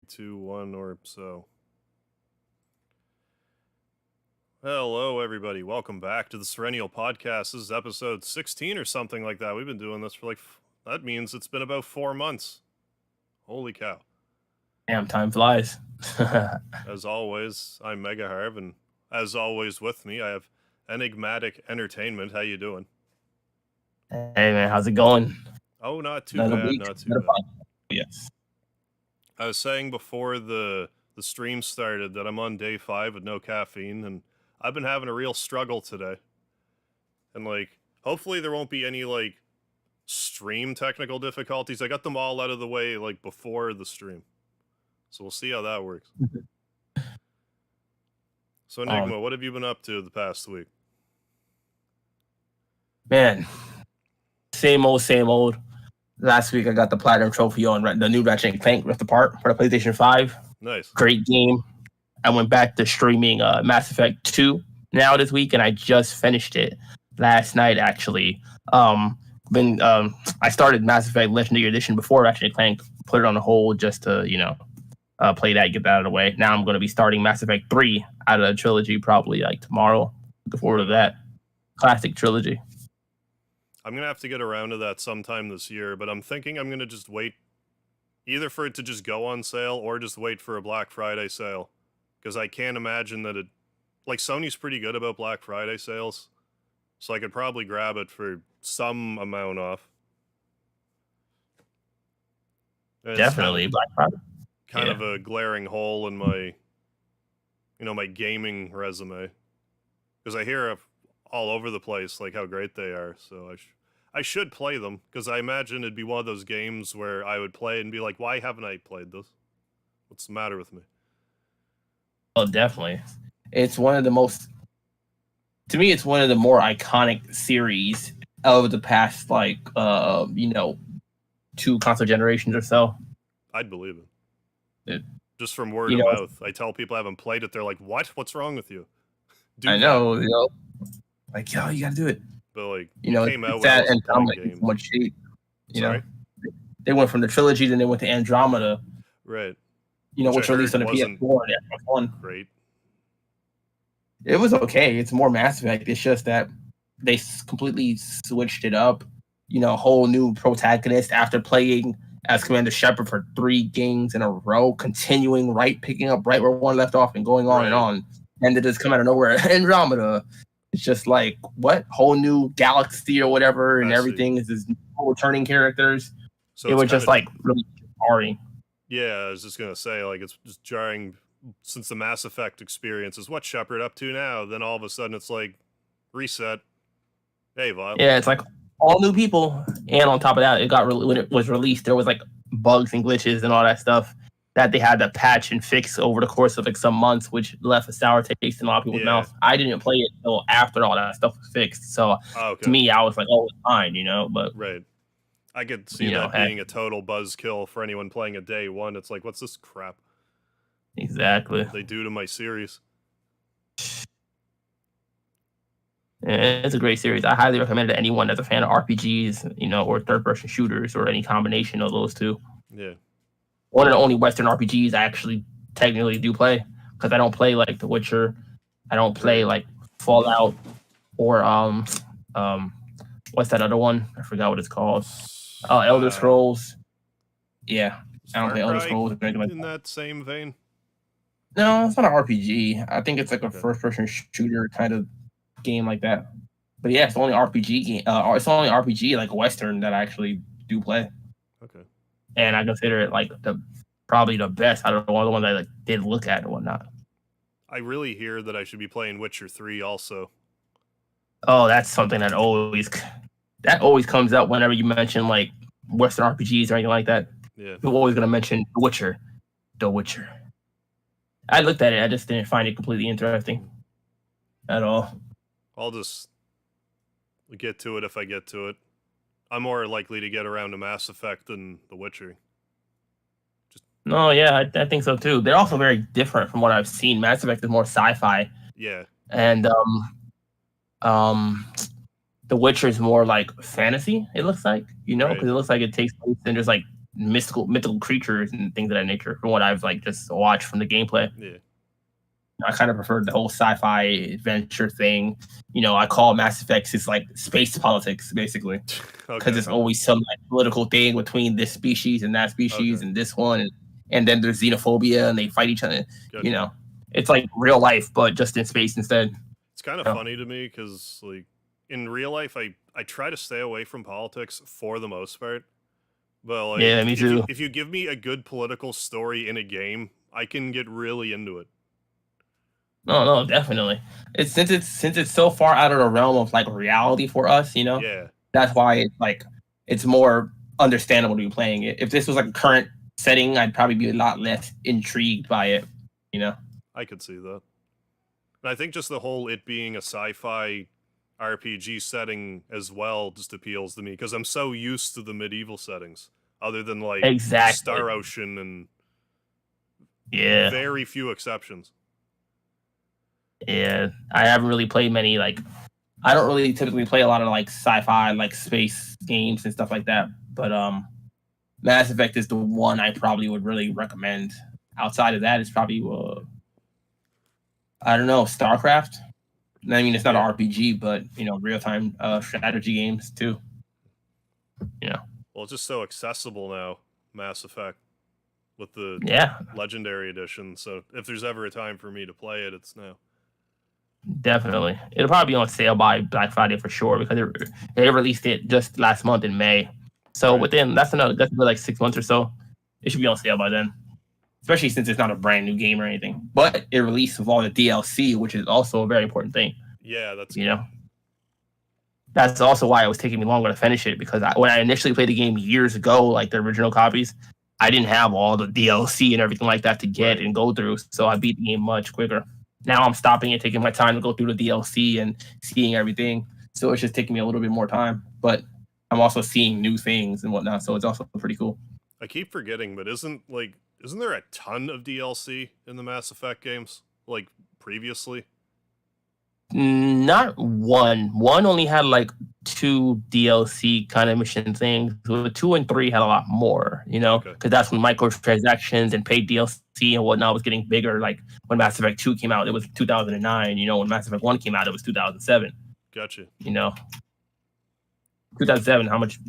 2, 1, or so. Hello, everybody. Welcome back to the Serenial podcast. This is episode 16 or something like that. We've been doing this for that means it's been about 4 months. Holy cow. Damn, time flies. As always, I'm Mega Harv, and as always with me, I have Enigmatic Entertainment. How you doing? Hey, man, how's it going? Oh, not too bad, not too bad. Yes. I was saying before the stream started that I'm on day 5 with no caffeine, and I've been having a real struggle today. And, hopefully there won't be any, stream technical difficulties. I got them all out of the way, before the stream. So we'll see how that works. So, Enigma, what have you been up to the past week? Man, same old. Last week I got the Platinum Trophy on the new Ratchet & Clank Rift Apart for the PlayStation 5. Nice. Great game. I went back to streaming Mass Effect 2 now this week, and I just finished it last night, actually. I started Mass Effect Legendary Edition before Ratchet & Clank, put it on hold just to, play that, get that out of the way. Now I'm going to be starting Mass Effect 3 out of the trilogy probably tomorrow. Looking forward to that. Classic trilogy. I'm going to have to get around to that sometime this year, but I'm thinking I'm going to just wait either for it to just go on sale or just wait for a Black Friday sale. Because I can't imagine that Sony's pretty good about Black Friday sales. So I could probably grab it for some amount off. And definitely Black Friday. Kind of a glaring hole in my, my gaming resume. Because I hear all over the place, how great they are. So I should play them, because I imagine it'd be one of those games where I would play and be like, why haven't I played this? What's the matter with me? Oh, definitely. It's one of the most, to me, it's one of the more iconic series of the past, 2 console generations or so. I'd believe it. Just from word of mouth. I tell people I haven't played it, they're like, what? What's wrong with you? I know, yo, you gotta do it. But, came out with Andromeda in so much shape. They went from the trilogy, then they went to Andromeda. Right. Which released on the PS4 and Xbox One. Great. It was okay. It's more Mass Effect. It's just that they completely switched it up. Whole new protagonist after playing as Commander Shepard for 3 games in a row, picking up right where one left off and going on and on. And they just come out of nowhere. Andromeda. It's just what? Whole new galaxy or whatever, and everything is this returning characters. So it was just really jarring. Yeah, I was just gonna say, it's just jarring since the Mass Effect experience is what Shepard up to now. Then all of a sudden it's reset. Hey, Violet. Yeah, it's all new people, and on top of that, when it was released, there was bugs and glitches and all that stuff that they had to patch and fix over the course of some months, which left a sour taste in a lot of people's mouths. I didn't play it until after all that stuff was fixed. So to me, I was oh, it's fine, but right. I could see that being a total buzzkill for anyone playing a day one. It's what's this crap? Exactly. What they do to my series. Yeah, it's a great series. I highly recommend it to anyone that's a fan of RPGs, or third-person shooters, or any combination of those two. Yeah. One of the only Western RPGs I actually technically do play, because I don't play The Witcher, I don't play Fallout, or what's that other one? I forgot what it's called. Elder Scrolls. Yeah, I don't play Elder Scrolls or anything in that same vein. No, it's not an RPG. I think it's a first-person shooter kind of game like that. But yeah, it's the only RPG game. It's the only RPG Western that I actually do play. Okay. And I consider it probably the best out of all the ones I did look at and whatnot. I really hear that I should be playing Witcher 3 also. Oh, that's something that always comes up whenever you mention Western RPGs or anything like that. Yeah. You're always gonna mention The Witcher. The Witcher. I looked at it, I just didn't find it completely interesting at all. I'll just get to it if I get to it. I'm more likely to get around to Mass Effect than The Witcher. No, yeah, I think so too. They're also very different from what I've seen. Mass Effect is more sci-fi. Yeah. And The Witcher is more fantasy, it looks like, because it looks like it takes place in just mythical creatures and things of that nature. From what I've like just watched from the gameplay, Yeah. I kind of prefer the whole sci-fi adventure thing. I call Mass Effect is like space politics, basically, because Okay. it's always some like political thing between this species and that species Okay. and this one, and then there's xenophobia and they fight each other. Gotcha. It's like real life, but just in space instead. It's kind of funny to me because, like, in real life, I try to stay away from politics for the most part. But like, Yeah, me too. if you give me a good political story in a game, I can get really into it. No, definitely. Since it's so far out of the realm of like reality for us, Yeah. that's why it's more understandable to be playing it. If this was like a current setting, I'd probably be a lot less intrigued by it. I could see that. And I think just the whole it being a sci-fi RPG setting as well just appeals to me because I'm so used to the medieval settings, other than like Exactly. Star Ocean and very few exceptions. Yeah, I haven't really played many like. I don't really typically play a lot of like sci-fi, like space games and stuff like that. But Mass Effect is the one I probably would really recommend. Outside of that, it's probably I don't know, StarCraft. I mean, it's not an RPG, but real-time strategy games too. Well, it's just so accessible now, Mass Effect, with the Legendary Edition. So if there's ever a time for me to play it, it's now. Definitely, it'll probably be on sale by Black Friday for sure because they released it just last month in May. So that's like 6 months or so. It should be on sale by then. Especially since it's not a brand new game or anything, but it released with all the DLC, which is also a very important thing. Yeah, that's That's also why it was taking me longer to finish it because when I initially played the game years ago, like the original copies, I didn't have all the DLC and everything like that to get and go through, so I beat the game much quicker. Now I'm stopping and taking my time to go through the DLC and seeing everything, so it's just taking me a little bit more time. But I'm also seeing new things and whatnot, so it's also pretty cool. I keep forgetting, but isn't there a ton of DLC in the Mass Effect games, like, previously? Not one. One only had like 2 DLC kind of mission things. So 2 and 3 had a lot more, because that's when microtransactions and paid DLC and whatnot was getting bigger. Like when Mass Effect 2 came out, it was 2009. When Mass Effect 1 came out, it was 2007. Gotcha. 2007, how much,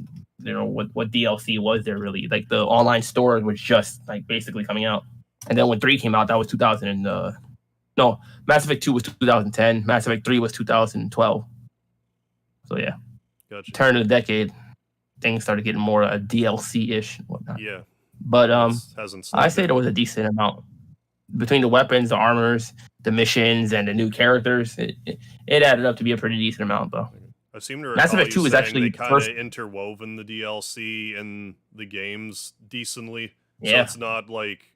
what DLC was there really? Like the online store was just like basically coming out. And then when 3 came out, that was 2000 no, Mass Effect 2 was 2010. Mass Effect 3 was 2012. So yeah. Gotcha. Turn of the decade, things started getting more DLC-ish and whatnot. Yeah. But I say there was a decent amount. Between the weapons, the armors, the missions, and the new characters, it added up to be a pretty decent amount, though. I seem to recall Mass Effect 2 is actually they kind of interwoven the DLC and the games decently. So it's not like,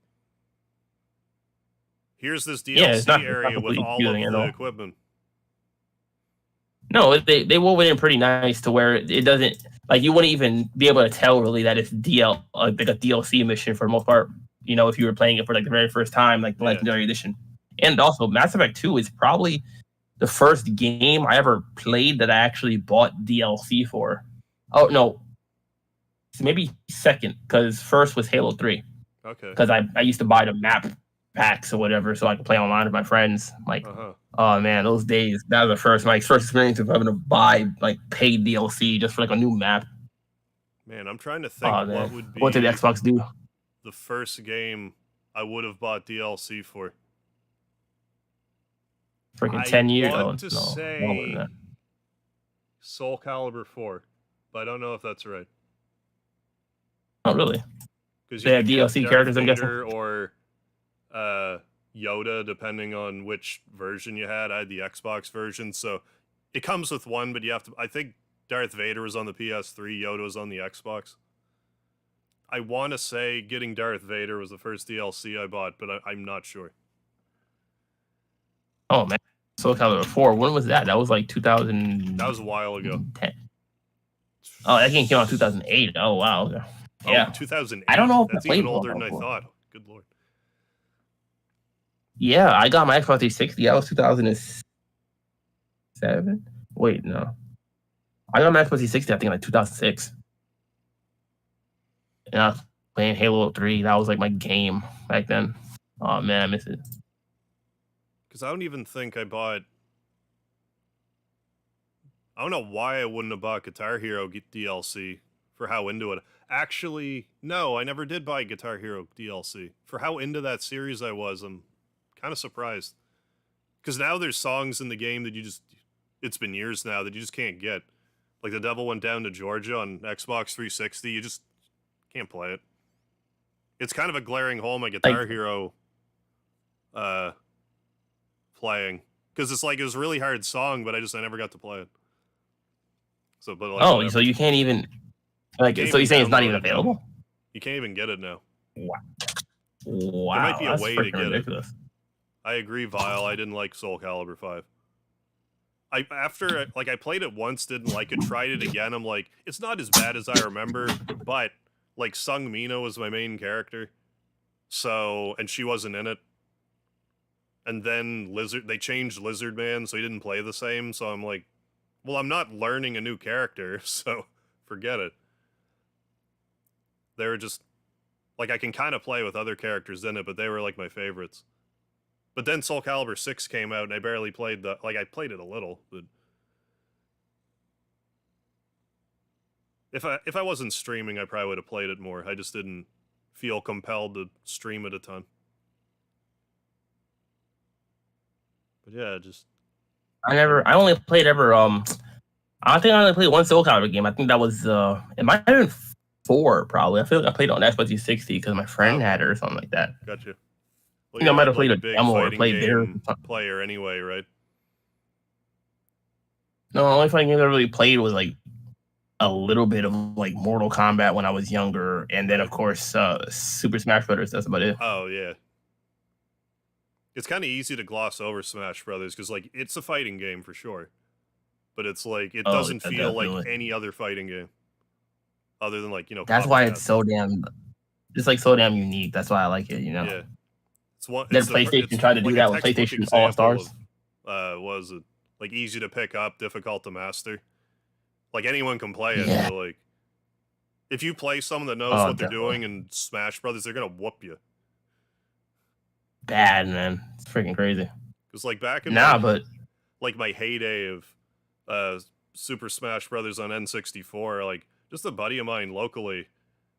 here's this DLC area with all of the equipment. No, they wove it in pretty nice to where it doesn't, like, you wouldn't even be able to tell really that it's like a DLC mission for the most part, if you were playing it for like the very first time, like the Legendary Edition. And also, Mass Effect 2 is probably the first game I ever played that I actually bought DLC for. Oh, no. Maybe second, because first was Halo 3. Okay. Because I used to buy the map packs or whatever so I could play online with my friends. Like, oh man, those days, that was my first experience of having to buy like paid DLC just for like a new map. Man, I'm trying to think what did Xbox do? The first game I would have bought DLC for. Freaking 10 years. I want to say Soul Calibur 4, but I don't know if that's right. Oh, really? Because they have DLC characters, I'm guessing? Or Yoda, depending on which version you had. I had the Xbox version, so it comes with one, but you have to. I think Darth Vader was on the PS3, Yoda was on the Xbox. I want to say getting Darth Vader was the first DLC I bought, but I'm not sure. Oh man, Soul Calibur 4. When was that? That was like 2000. That was a while ago. 10. Oh, that game came out in 2008. Oh wow. Yeah. 2008. I don't know if that's even older than I thought. Good lord. Yeah, I got my Xbox 360. That was 2007. Wait, no. I got my Xbox 360, I think, like 2006. Yeah, playing Halo 3. That was like my game back then. Oh man, I miss it. Because I don't even think I bought. I don't know why I wouldn't have bought Guitar Hero DLC for how into it. Actually, no, I never did buy Guitar Hero DLC. For how into that series I was, I'm kind of surprised. Because now there's songs in the game that you just. It's been years now that you just can't get. Like The Devil Went Down to Georgia on Xbox 360, you just can't play it. It's kind of a glaring hole in my Guitar Hero playing. Because it's like it was a really hard song, but I never got to play it. So, but like, Oh, whatever. so you can't even like. You So you're saying it's not even available? Now. You can't even get it now. Wow. There might be a way to get ridiculous. it. I agree, Vile. I didn't like Soul Calibur 5. I played it once, didn't like it, tried it again. I'm like, it's not as bad as I remember, but like Sung Mina was my main character, so and she wasn't in it. And then they changed Lizard Man, so he didn't play the same. So I'm like, well, I'm not learning a new character, so forget it. They were just like I can kind of play with other characters in it, but they were like my favorites. But then Soul Calibur 6 came out, and I barely played I played it a little, but if I wasn't streaming, I probably would have played it more. I just didn't feel compelled to stream it a ton. But yeah, just I only played I think I only played one Soul Calibur game. I think that was it might have been 4 probably. I feel like I played it on Xbox 360 because my friend had it or something like that. Gotcha. Well, I might have like played a demo or played there. Player anyway, right? No, the only fighting game I really played was like a little bit of like Mortal Kombat when I was younger, and then of course Super Smash Brothers. That's about it. Oh yeah. It's kind of easy to gloss over Smash Brothers because like it's a fighting game for sure, but it's like it doesn't feel like any other fighting game, other than like That's why it's so damn, it's like so damn unique. That's why I like it. Yeah. Then PlayStation tried to do that with PlayStation All Stars. Was it like easy to pick up, difficult to master? Like anyone can play it, but like if you play someone that knows what they're doing in Smash Brothers, they're gonna whoop you. Bad, man. It's freaking crazy. Because like back in like my heyday of Super Smash Brothers on N64, like just a buddy of mine locally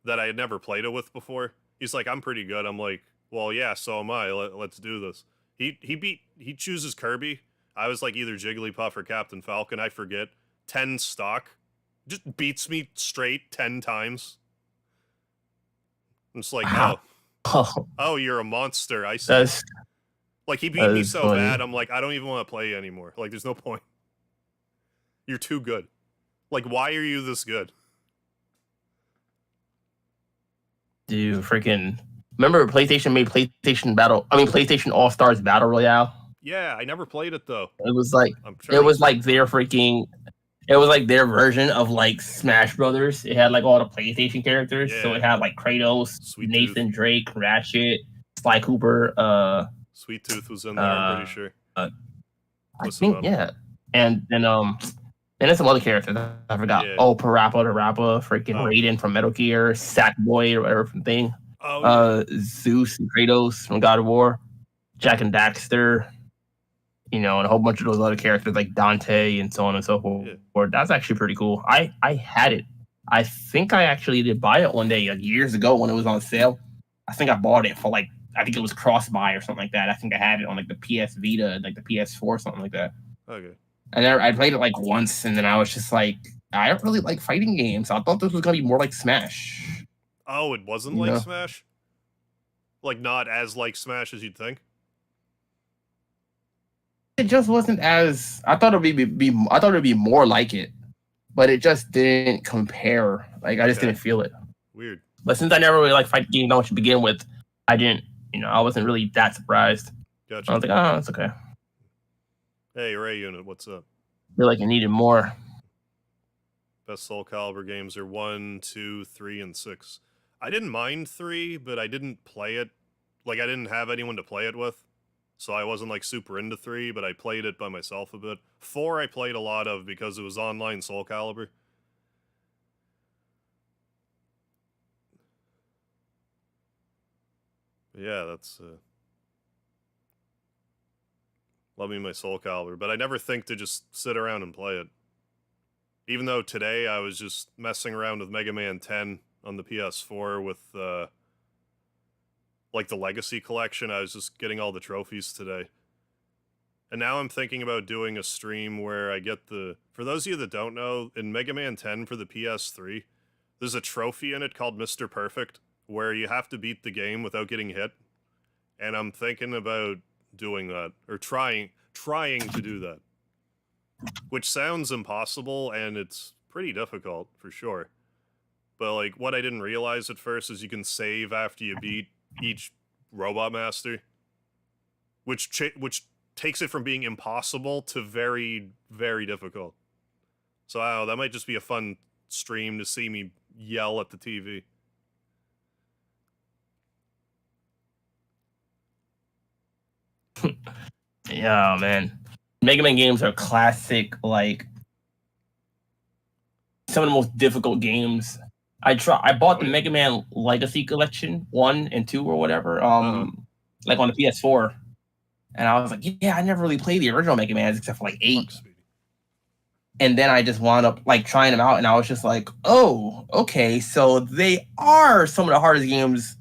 that I had never played it with before. He's like, I'm pretty good. I'm like, well, yeah, so am I. Let's do this. He chooses Kirby. I was like either Jigglypuff or Captain Falcon. I forget. 10 stock. Just beats me straight 10 times. I'm just like, oh, you're a monster. I see. Like he beat me so bad. I'm like, I don't even want to play anymore. Like, there's no point. You're too good. Like, why are you this good? Dude, freaking. Remember PlayStation made PlayStation All Stars Battle Royale? Yeah, I never played it though. It was like it was like their version of like Smash Brothers. It had like all the PlayStation characters. Yeah. So it had like Kratos, Nathan Drake, Ratchet, Sly Cooper, Sweet Tooth was in there, I'm pretty sure. I think and then there's some other characters I forgot. Yeah. Oh, Parappa the Rappa, freaking Raiden from Metal Gear, Sackboy or whatever thing. Zeus and Kratos from God of War, Jack and Daxter, and a whole bunch of those other characters like Dante and so on and so forth. Yeah. That's actually pretty cool. I had it. I think I actually did buy it one day years ago when it was on sale. I think I bought it for I think it was cross-buy or something like that. I think I had it on like the PS Vita, like the PS4, something like that. Okay. And I played it like once, and then I was just like, I don't really like fighting games. I thought this was gonna be more like Smash. Oh, it wasn't like Smash? Like not as like Smash as you'd think? It just wasn't as I thought it'd be more like it, but it just didn't compare. Like I just didn't feel it. Weird. But since I never really liked fighting games much to begin with, I didn't. I wasn't really that surprised. Gotcha. I was like, oh, it's okay. Hey, Ray Unit, what's up? I feel like I needed more. Best Soul Calibur games are 1, 2, 3, and 6. I didn't mind 3, but I didn't play it. Like, I didn't have anyone to play it with. So I wasn't, like, super into 3, but I played it by myself a bit. 4 I played a lot of because it was online Soul Calibur. Yeah, that's love me my Soul Calibur, but I never think to just sit around and play it. Even though today I was just messing around with Mega Man 10 on the PS4 with like the Legacy Collection, I was just getting all the trophies today. And now I'm thinking about doing a stream where I get the... For those of you that don't know, in Mega Man 10 for the PS3, there's a trophy in it called Mr. Perfect, where you have to beat the game without getting hit. And I'm thinking about doing that, or trying to do that. Which sounds impossible, and it's pretty difficult, for sure. But, like, what I didn't realize at first is you can save after you beat each Robot Master. Which takes it from being impossible to very, very difficult. So, I don't know, that might just be a fun stream to see me yell at the TV. Yeah, man. Mega Man games are classic, like some of the most difficult games. I bought the Mega Man Legacy Collection 1 and 2 or whatever, like on the PS4. And I was like, yeah, I never really played the original Mega Man except for like 8. And then I just wound up like trying them out, and I was just like, oh, okay, so they are some of the hardest games.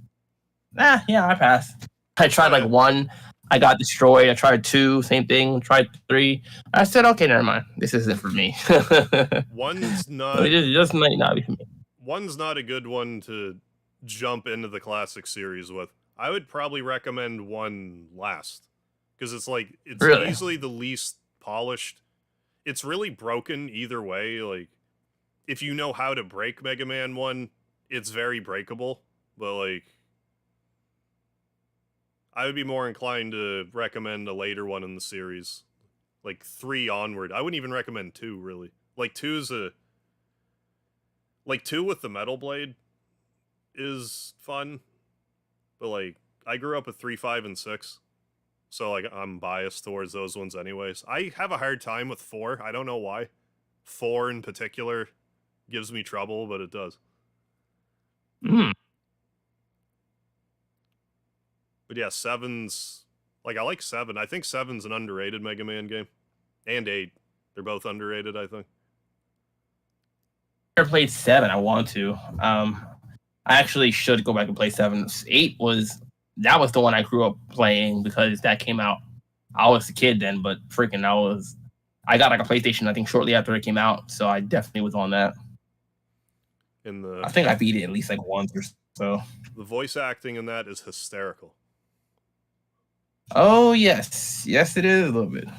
Yeah, I passed. I tried like 1, I got destroyed. I tried 2, same thing. Tried 3. I said, okay, never mind. This isn't for me. One's not. It just might not be for me. One's not a good one to jump into the classic series with. I would probably recommend 1 last, because it's like it's Really? easily the least polished. It's really broken either way. Like, if you know how to break Mega Man 1, it's very breakable. But, like, I would be more inclined to recommend a later one in the series. Like, 3 onward. I wouldn't even recommend 2, really. Like, 2's a... Like, 2 with the Metal Blade is fun. But, like, I grew up with 3, 5, and 6. So, like, I'm biased towards those ones anyways. I have a hard time with 4. I don't know why. 4 in particular gives me trouble, but it does. Mm. But yeah, 7's... Like, I like 7. I think 7's an underrated Mega Man game. And 8. They're both underrated, I think. I never played 7. I want to. I actually should go back and play 7. 8 was... That was the one I grew up playing because that came out. I was a kid then, but freaking I got like a PlayStation, I think, shortly after it came out, so I definitely was on that. I think I beat it at least like once or so. The voice acting in that is hysterical. Oh, yes. Yes, it is a little bit.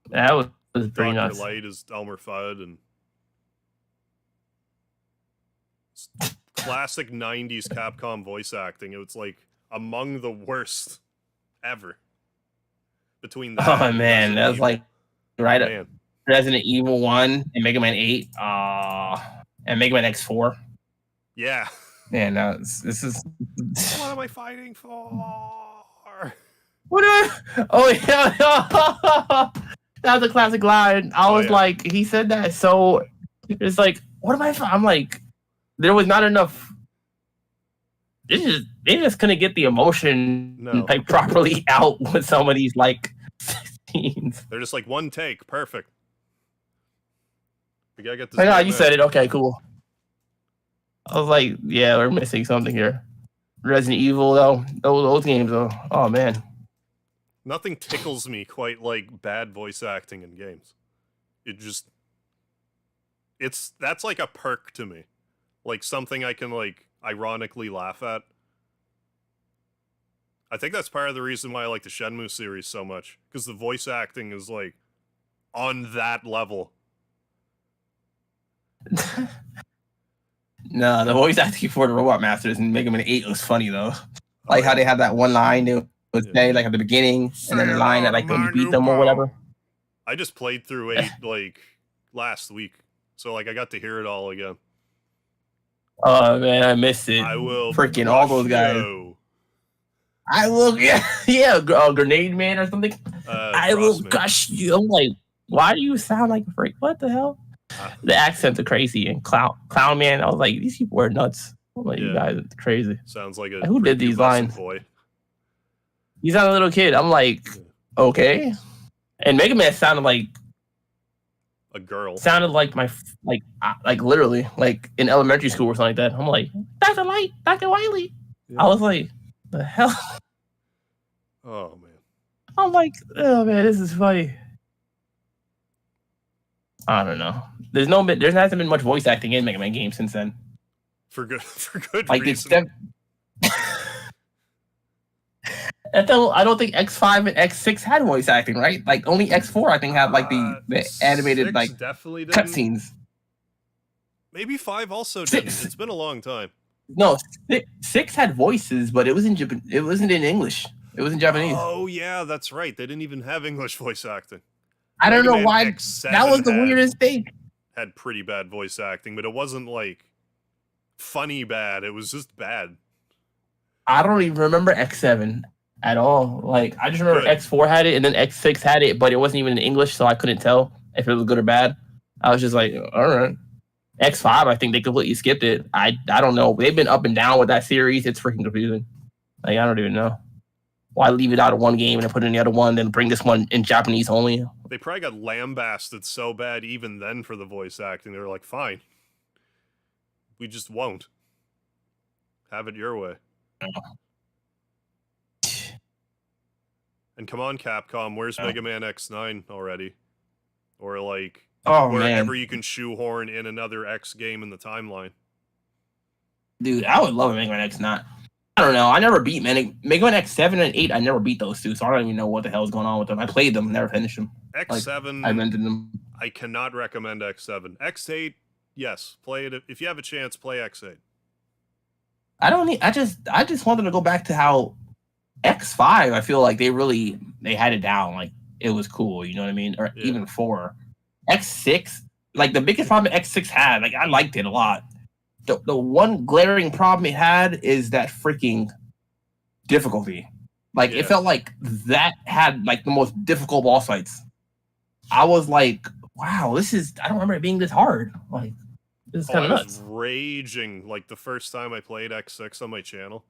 That was pretty nuts. Dr. Light is Elmer Fudd, and... classic 90s Capcom voice acting. It was like among the worst ever. Between that, oh man, that was like right up Resident Evil 1 and Mega Man 8, and Mega Man X4. Yeah. Man, this is what am I fighting for? What am Oh yeah. That was a classic line. I was like, he said that, so it's like, what am I I'm like, there was not enough. They just couldn't get the emotion like properly out with some of these like scenes. They're just like 1 take, perfect. We gotta get this. Like, you said it. Okay, cool. I was like, yeah, we're missing something here. Resident Evil though, those games though. Oh man. Nothing tickles me quite like bad voice acting in games. That's like a perk to me. Like, something I can, like, ironically laugh at. I think that's part of the reason why I like the Shenmue series so much. Because the voice acting is, like, on that level. No, the voice acting for the Robot Masters in Mega Man 8 was funny, though. Like, how they had that one line that was say, like, at the beginning, and then the line that, like, when you beat them or whatever. I just played through 8, like, last week. So, like, I got to hear it all again. Oh man, I missed it. I will freaking all those guys. I will, Grenade Man or something. I will gush you. I'm like, why do you sound like a freak? What the hell? The accents are crazy. And Clown Man, I was like, these people are nuts. Like, you guys are crazy. Sounds like a Like, who did these lines? boy. He's not a little kid. I'm like, okay. And Mega Man sounded like a girl. Sounded like my like literally like in elementary school or something like that. I'm like, Dr. Light, Dr. Wiley. Yeah. I was like, the hell? Oh man. I'm like, oh man, this is funny. I don't know. There hasn't been much voice acting in Mega Man games since then. For good like reason. I don't think X5 and X6 had voice acting, right? Like only X4 I think had like the animated like cutscenes. Maybe 5 also didn't. It's been a long time. No, 6 had voices, but it was in Japan. It wasn't in English. It was in Japanese. Oh yeah, that's right. They didn't even have English voice acting. I don't know why. That was the weirdest thing. Had pretty bad voice acting, but it wasn't like funny bad. It was just bad. I don't even remember X7 at all. Like I just remember X4 had it and then X6 had it, but it wasn't even in English, so I couldn't tell if it was good or bad. I was just like, all right. X5, I think they completely skipped it. I don't know. They've been up and down with that series. It's freaking confusing. Like I don't even know. Why leave it out of one game and then put it in the other one, then bring this one in Japanese only? They probably got lambasted so bad even then for the voice acting. They were like, fine. We just won't. Have it your way. And come on, Capcom, where's Mega Man X9 already? Or like, wherever you can shoehorn in another X game in the timeline. Dude, I would love a Mega Man X9. I don't know. I never beat Mega Man X7 and 8. I never beat those two, so I don't even know what the hell is going on with them. I played them, never finished them. X7, like, I rented them. I cannot recommend X7. X8, yes, play it. If you have a chance, play X8. I just want them to go back to how X5, I feel like they had it down. Like, it was cool, you know what I mean? Or even 4. X6, like, the biggest problem X6 had, like, I liked it a lot. The one glaring problem it had is that freaking difficulty. Like, it felt like that had, like, the most difficult boss fights. I was like, wow, I don't remember it being this hard. Like, this is kind of nuts. I was raging, like, the first time I played X6 on my channel.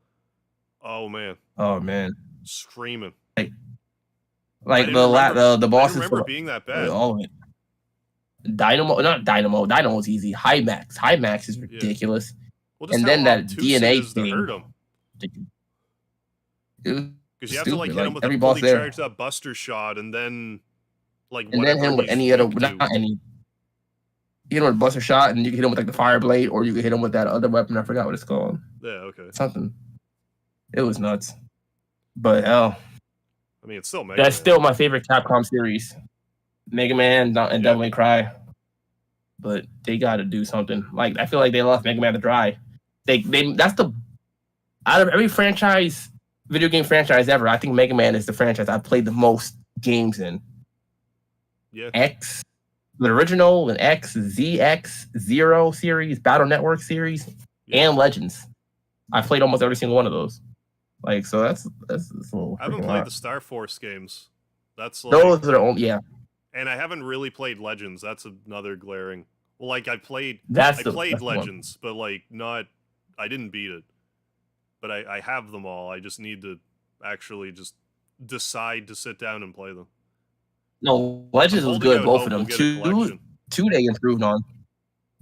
Oh, man. Oh, man. Screaming. Like the bosses. I remember being that bad. All of it. Dynamo's easy. High max is ridiculous. Well, and then that DNA thing. Hurt him. Because you have to like hit him with a fully charged up Buster Shot, and then like and then him with any other not any. You know, with Buster Shot, and you can hit him with like the Fire Blade, or you can hit him with that other weapon. I forgot what it's called. Yeah, okay. Something. It was nuts, but hell. I mean, it's still Mega That's Man. still my favorite Capcom series. Mega Man and Devil May Cry. But they got to do something. Like, I feel like they left Mega Man to dry. That's the out of every video game franchise ever, I think Mega Man is the franchise I've played the most games in. Yeah. X, the original, and X, ZX, Zero series, Battle Network series, and Legends. I played almost every single one of those. Like, so that's a little. I haven't played the Star Force games. That's like, those are only And I haven't really played Legends. That's another glaring. Well, like I played Legends, but like not. I didn't beat it, but I have them all. I just need to actually just decide to sit down and play them. No, Legends was good. Both of them. Two they improved on.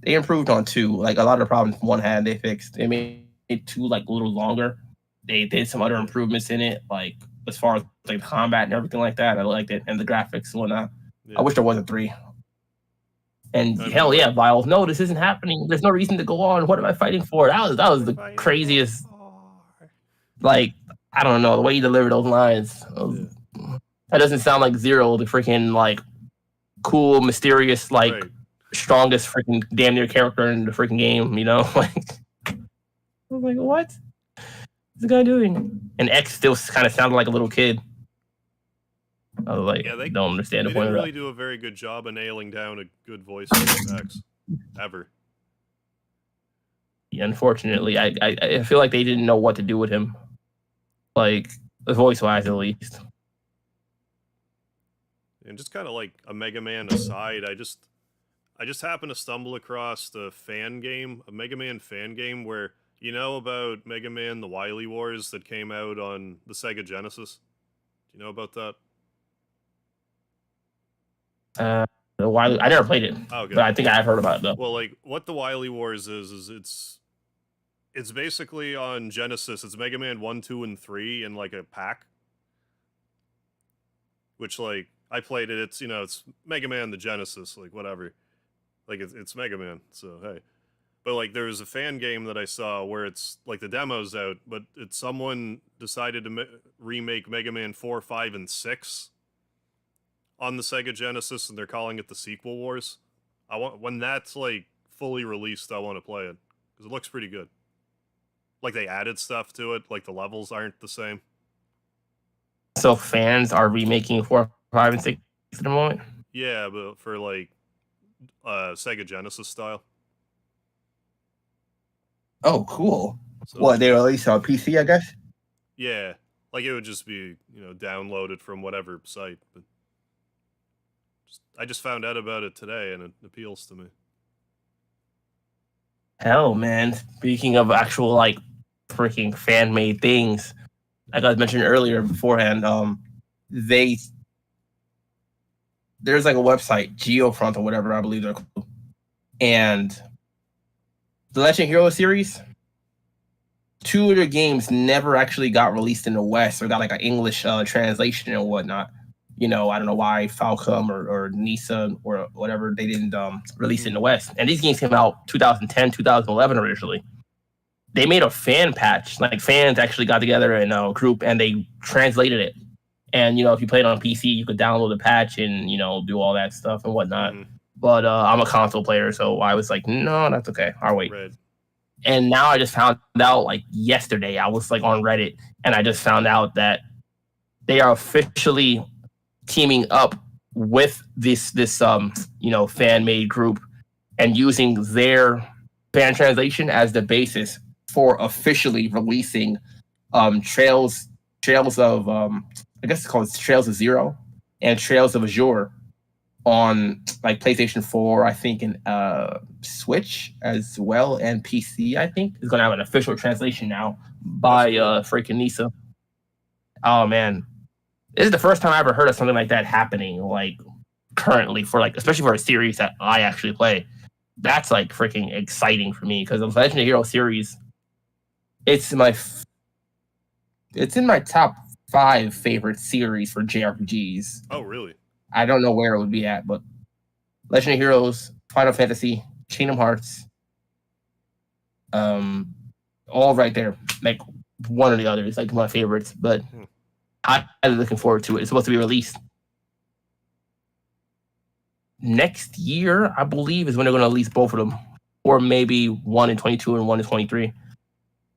They improved on 2. Like a lot of the problems 1 had, they fixed. They made 2 like a little longer. They did some other improvements in it, like as far as like the combat and everything like that. I liked it, and the graphics and whatnot. Yeah. I wish there was a 3. And hell yeah, Viles. No, this isn't happening. There's no reason to go on. What am I fighting for? That was the craziest. Like, I don't know the way you deliver those lines. That doesn't sound like Zero, the freaking like cool, mysterious, like strongest freaking damn near character in the freaking game. You know, like I was like, what? What's the guy doing? And X still kind of sounded like a little kid. I was like, they don't understand the point of that. They didn't really do a very good job of nailing down a good voice for X, ever. Yeah, unfortunately, I feel like they didn't know what to do with him, like voice-wise at least. And just kind of like a Mega Man aside, I just happened to stumble across a Mega Man fan game where You know about Mega Man the Wily Wars that came out on the Sega Genesis? Do you know about that? Why I never played it, Oh, okay. but I think I've heard about it though. Well, like what the Wily Wars is it's basically on Genesis. It's Mega Man 1, 2, and 3 in like a pack. Which like I played it. It's it's Mega Man the Genesis, like whatever. Like it's Mega Man. So hey, but like there was a fan game that I saw where it's like the demo's out, but it's someone decided to remake Mega Man 4, 5, and 6 on the Sega Genesis, and they're calling it the Sequel Wars. I want when that's like fully released, I want to play it because it looks pretty good. Like they added stuff to it, like the levels aren't the same. So fans are remaking 4, 5, and 6 at the moment. Yeah, but for like Sega Genesis style. Oh, cool. So What, they released on PC, I guess? yeah, like it would just be downloaded from whatever site. But I just found out about it today, and it appeals to me. Hell, man. Speaking of actual like freaking fan made things, like I mentioned earlier beforehand, there's like a website, Geofront or whatever I believe they're called, and the Legend Hero series, 2 of their games never actually got released in the West or got like an English translation and whatnot. I don't know why Falcom or Nisa or whatever, they didn't release it in the West. And these games came out 2010, 2011 originally. They made a fan patch. Like fans actually got together in a group and they translated it. And, if you played on PC, you could download the patch and, do all that stuff and whatnot. Mm-hmm. But I'm a console player, so I was like, no, that's okay. I'll wait. Right. And now I just found out, like yesterday, I was like on Reddit, and I just found out that they are officially teaming up with this fan-made group and using their fan translation as the basis for officially releasing Trails of I guess it's called Trails of Zero and Trails of Azure on like PlayStation 4, I think, and Switch as well, and PC, I think, is going to have an official translation now by freaking Nisa. Oh man, this is the first time I ever heard of something like that happening, like currently for like, especially for a series that I actually play. That's like freaking exciting for me because the Legend of Hero series, it's in my top 5 favorite series for JRPGs. Oh, really? I don't know where it would be at, but Legend of Heroes, Final Fantasy, Kingdom Hearts, all right there. Like one or the other is like my favorites, but I'm looking forward to it. It's supposed to be released next year, I believe, is when they're going to release both of them, or maybe one in 22 and one in 23.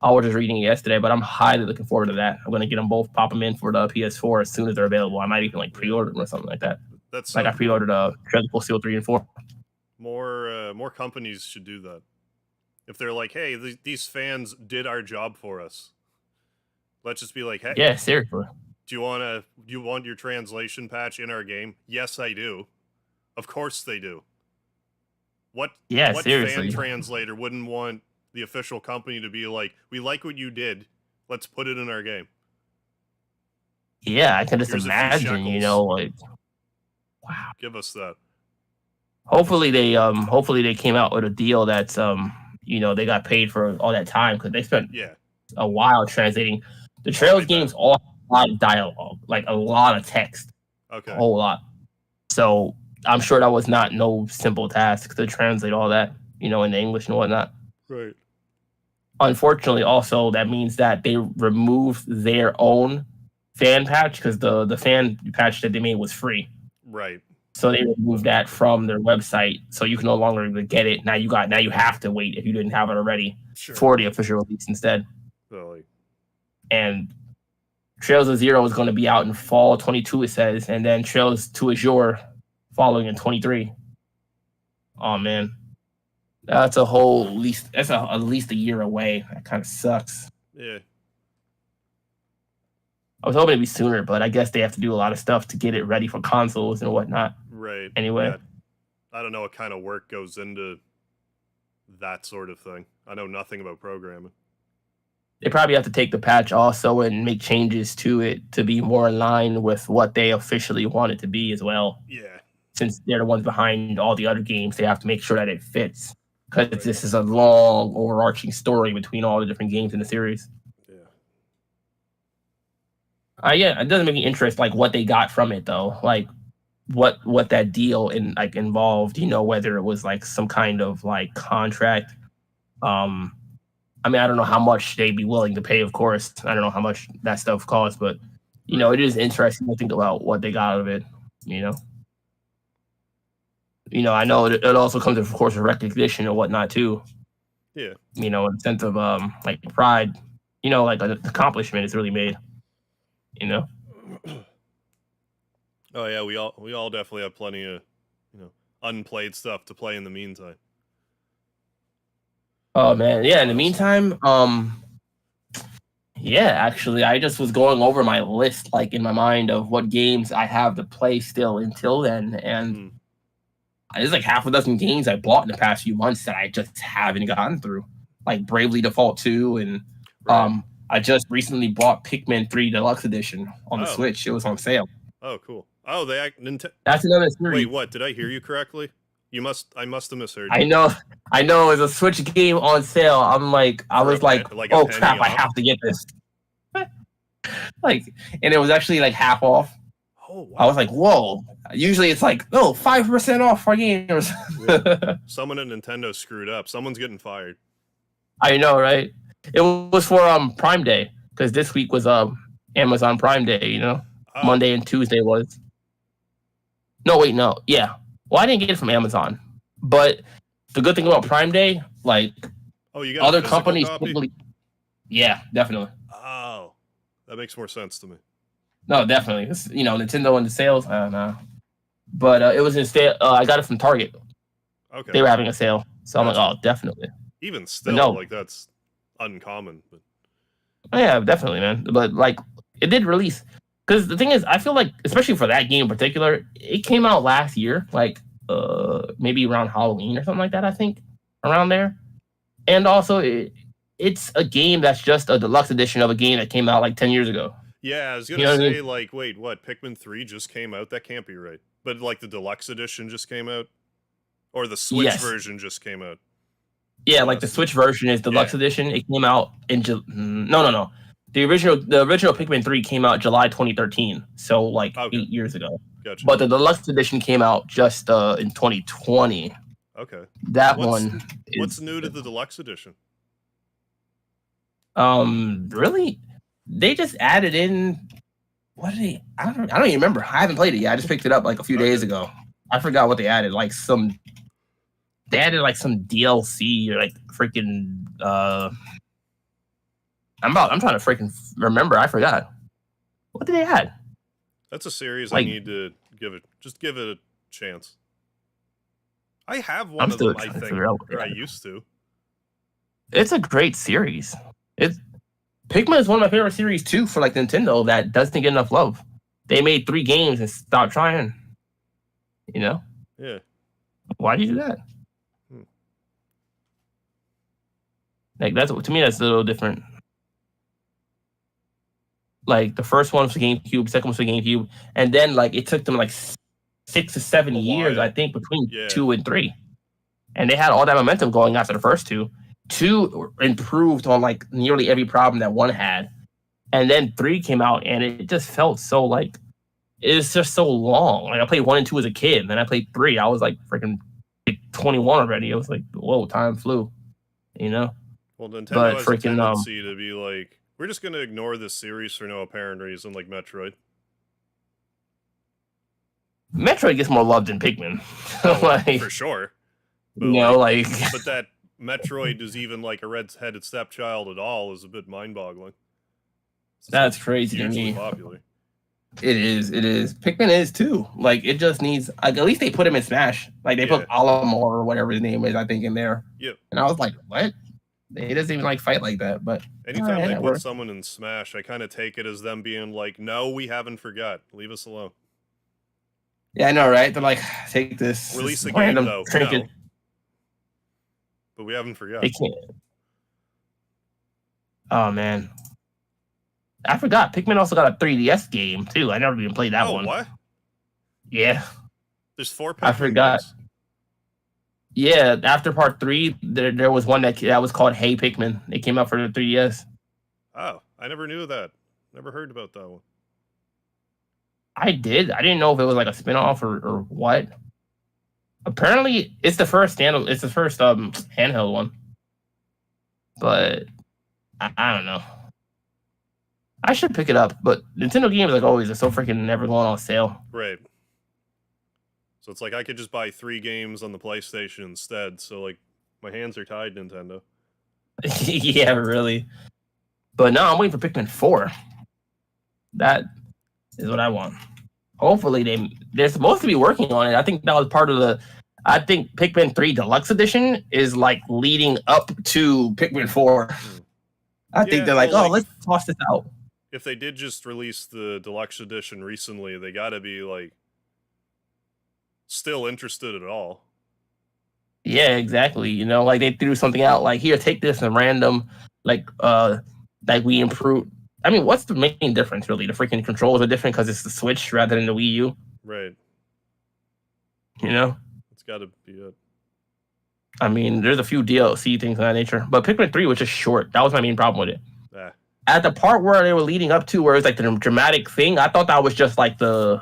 I was just reading it yesterday, but I'm highly looking forward to that. I'm going to get them both, pop them in for the PS4 as soon as they're available. I might even like pre-order them or something like that. That's like I pre-ordered Treasure Seal 3 and 4. More companies should do that. If they're like, hey, these fans did our job for us, let's just be like, hey, yeah, seriously. Do you want your translation patch in our game? Yes, I do. Of course they do. What seriously. Fan translator wouldn't want the official company to be like, we like what you did, let's put it in our game? Yeah, I can just imagine, like, wow. Give us that. Hopefully they came out with a deal that's they got paid for all that time because they spent a while translating. The Trails games all have a lot of dialogue, like a lot of text. Okay. A whole lot. So I'm sure that was no simple task to translate all that, in English and whatnot. Right. Unfortunately, also, that means that they removed their own fan patch because the fan patch that they made was free. Right. So they removed that from their website, so you can no longer even get it. Now you have to wait if you didn't have it already for the official release instead. Really? And Trails of Zero is going to be out in fall 22, it says, and then Trails to Azure following in 23. Oh man, that's at least a year away. That kind of sucks. Yeah. I was hoping it'd be sooner, but I guess they have to do a lot of stuff to get it ready for consoles and whatnot. Right. Anyway. Yeah. I don't know what kind of work goes into that sort of thing. I know nothing about programming. They probably have to take the patch also and make changes to it to be more in line with what they officially want it to be as well. Yeah. Since they're the ones behind all the other games, they have to make sure that it fits because Right. this is a long, overarching story between all the different games in the series. Yeah. Yeah, it doesn't make me interested like what they got from it though, like what that deal involved. You know, whether it was like some kind of like contract. I mean, I don't know how much they'd be willing to pay. Of course, I don't know how much that stuff costs, but you know, it is interesting to think about what they got out of it. You know. I know it also comes, of course, with recognition and whatnot too. Yeah. You know, in the sense of like pride. You know, like an accomplishment is really made. You know. Oh yeah, we all definitely have plenty of, unplayed stuff to play in the meantime. Oh man, yeah. In the meantime, yeah, actually, I just was going over my list, like in my mind, of what games I have to play still until then, and there's like half a dozen games I bought in the past few months that I just haven't gotten through, like Bravely Default 2, and I just recently bought Pikmin 3 Deluxe Edition on the Switch. It was on sale. Oh, cool. Oh, That's another series. Wait, what? Did I hear you correctly? I must have misheard. I know. It's a Switch game on sale. I'm like, I was like, oh crap, I have to get this. And it was actually like half off. Oh, wow. I was like, whoa. Usually it's like, 5% off for games. Yeah. Someone at Nintendo screwed up. Someone's getting fired. I know, right? It was for Prime Day, because this week was Amazon Prime Day, you know? Monday and Tuesday was. No, wait, no. Yeah. Well, I didn't get it from Amazon. But the good thing about Prime Day, like, you got other companies typically. Yeah, definitely. Oh, that makes more sense to me. No, definitely. It's, Nintendo and the sales, I don't know. But it was in sale. I got it from Target. Okay. They were having a sale. So I'm like, oh, definitely. Even still, like, that's uncommon. But... Oh, yeah, definitely, man. But, like, it did release. Because the thing is, I feel like, especially for that game in particular, it came out last year, like, maybe around Halloween or something like that, I think. Around there. And also, it's a game that's just a deluxe edition of a game that came out, like, 10 years ago. Yeah, I was going to say, like, wait, what? Pikmin 3 just came out? That can't be right. But, like, the deluxe edition just came out? Or the Switch version just came out? Yeah, like, the Switch version is deluxe edition. It came out in... No. The original Pikmin 3 came out July 2013. So, like, 8 years ago. Gotcha. But the deluxe edition came out just in 2020. Okay. What's new to the deluxe edition? Really? They just added in. What did they? I don't even remember. I haven't played it yet. I just picked it up like a few days ago. I forgot what they added. They added like some DLC or like freaking. I'm trying to freaking remember. I forgot. What did they add? That's a series I need to give it a chance. I have one of them, I think, or I used to. It's a great series. Pikmin is one of my favorite series too for like Nintendo that doesn't get enough love. They made 3 games and stopped trying. You know? Yeah. Why do you do that? Like to me that's a little different. Like the first one was for GameCube, second one was for GameCube, and then like it took them like 6 to 7 years, I think, between 2 and 3. And they had all that momentum going after the first 2. 2 improved on like nearly every problem that 1 had. And then 3 came out and it just felt so like it's just so long. Like I played 1 and 2 as a kid, and then I played 3. I was like freaking 21 already. It was like, whoa, time flew. You know? Well, Nintendo has a tendency to be like, we're just gonna ignore this series for no apparent reason, like Metroid. Metroid gets more love than Pikmin. Like, for sure. But but that Metroid is even like a red-headed stepchild at all is a bit mind-boggling. That's crazy to me. Popular. It is. Pikmin is too. Like it just needs. Like at least they put him in Smash. Like they put Alamo or whatever his name is, I think, in there. Yep. And I was like, what? He doesn't even like fight like that. But anytime they put someone in Smash, I kind of take it as them being like, "No, we haven't forgot. Leave us alone." Yeah, I know, right? They're like, take this. Release the game though. No. But we haven't forgotten. They can't. Oh man, I forgot. Pikmin also got a 3DS game too. I never even played that one. What? Yeah, There's 4 I Pikmin forgot. games? Yeah, after part 3, there was one that was called Hey Pikmin. It came out for the 3DS. Oh, I never knew that. Never heard about that one. I did. I didn't know if it was like a spinoff or what. Apparently, it's the first handheld one. But I don't know. I should pick it up, but Nintendo games, like always, are so freaking never going on sale. Right. So it's like I could just buy 3 games on the PlayStation instead. So like my hands are tied, Nintendo. Yeah, really. But no, I'm waiting for Pikmin 4. That is what I want. Hopefully they're supposed to be working on it. I think that was part of the. I think Pikmin 3 Deluxe Edition is like leading up to Pikmin 4. I think they're like, let's toss this out. If they did just release the Deluxe Edition recently, they gotta be like still interested at all. Yeah, exactly. You know, like they threw something out like, here, take this and random, like we improved. I mean, what's the main difference really? The freaking controls are different because it's the Switch rather than the Wii U. Right. You know? It's gotta be it. I mean, there's a few DLC things of that nature. But Pikmin 3 was just short. That was my main problem with it. At the part where they were leading up to where it's like the dramatic thing, I thought that was just like the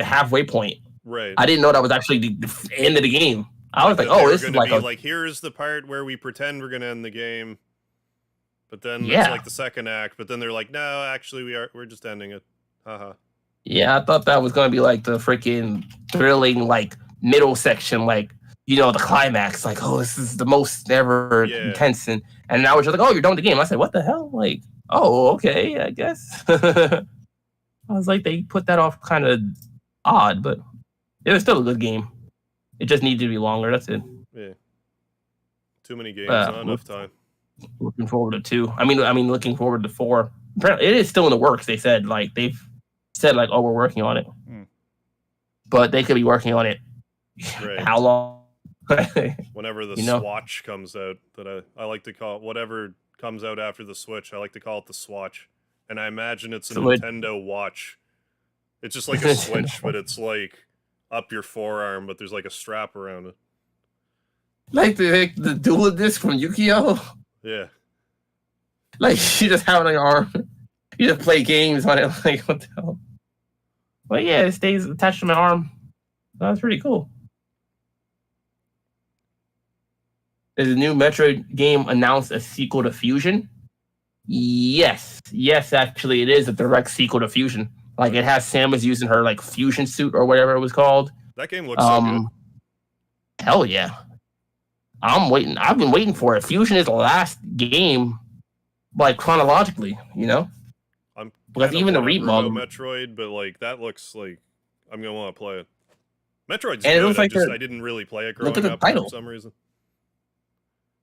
halfway point. Right. I didn't know that was actually the end of the game. I was like, this is like here's the part where we pretend we're gonna end the game. But then it's like the second act, but then they're like, no, actually we're just ending it. Haha. Yeah, I thought that was gonna be like the freaking thrilling like middle section, like, you know, the climax, like, this is the most ever intense, and now it's just like, you're done with the game. I said, what the hell? Like, okay, I guess. I was like, they put that off kind of odd, but it was still a good game. It just needed to be longer. That's it. Yeah. Too many games, not enough time. Looking forward to 2. I mean, looking forward to 4. Apparently, it is still in the works. They said they've said we're working on it, but they could be working on it. Right. How long? Whenever the Swatch comes out, that I like to call it, whatever comes out after the Switch, I like to call it the Swatch, and I imagine it's a Nintendo watch. It's just like a Switch, but it's like up your forearm, but there's like a strap around it. Like the dual disc from Yu-Gi-Oh! Yeah. Like, you just have it on your arm. You just play games on it. Like, what the hell? But yeah, it stays attached to my arm. That's pretty cool. Is a new Metroid game announced a sequel to Fusion? Yes, actually, it is a direct sequel to Fusion. Like, it has Samus using her like fusion suit or whatever it was called. That game looks so good. Hell yeah! I'm waiting. I've been waiting for it. Fusion is the last game, like chronologically, you know. Because even the remodel Metroid, but like that looks like I'm gonna want to play it. Metroid's and good. It looks like I didn't really play it growing up for some reason.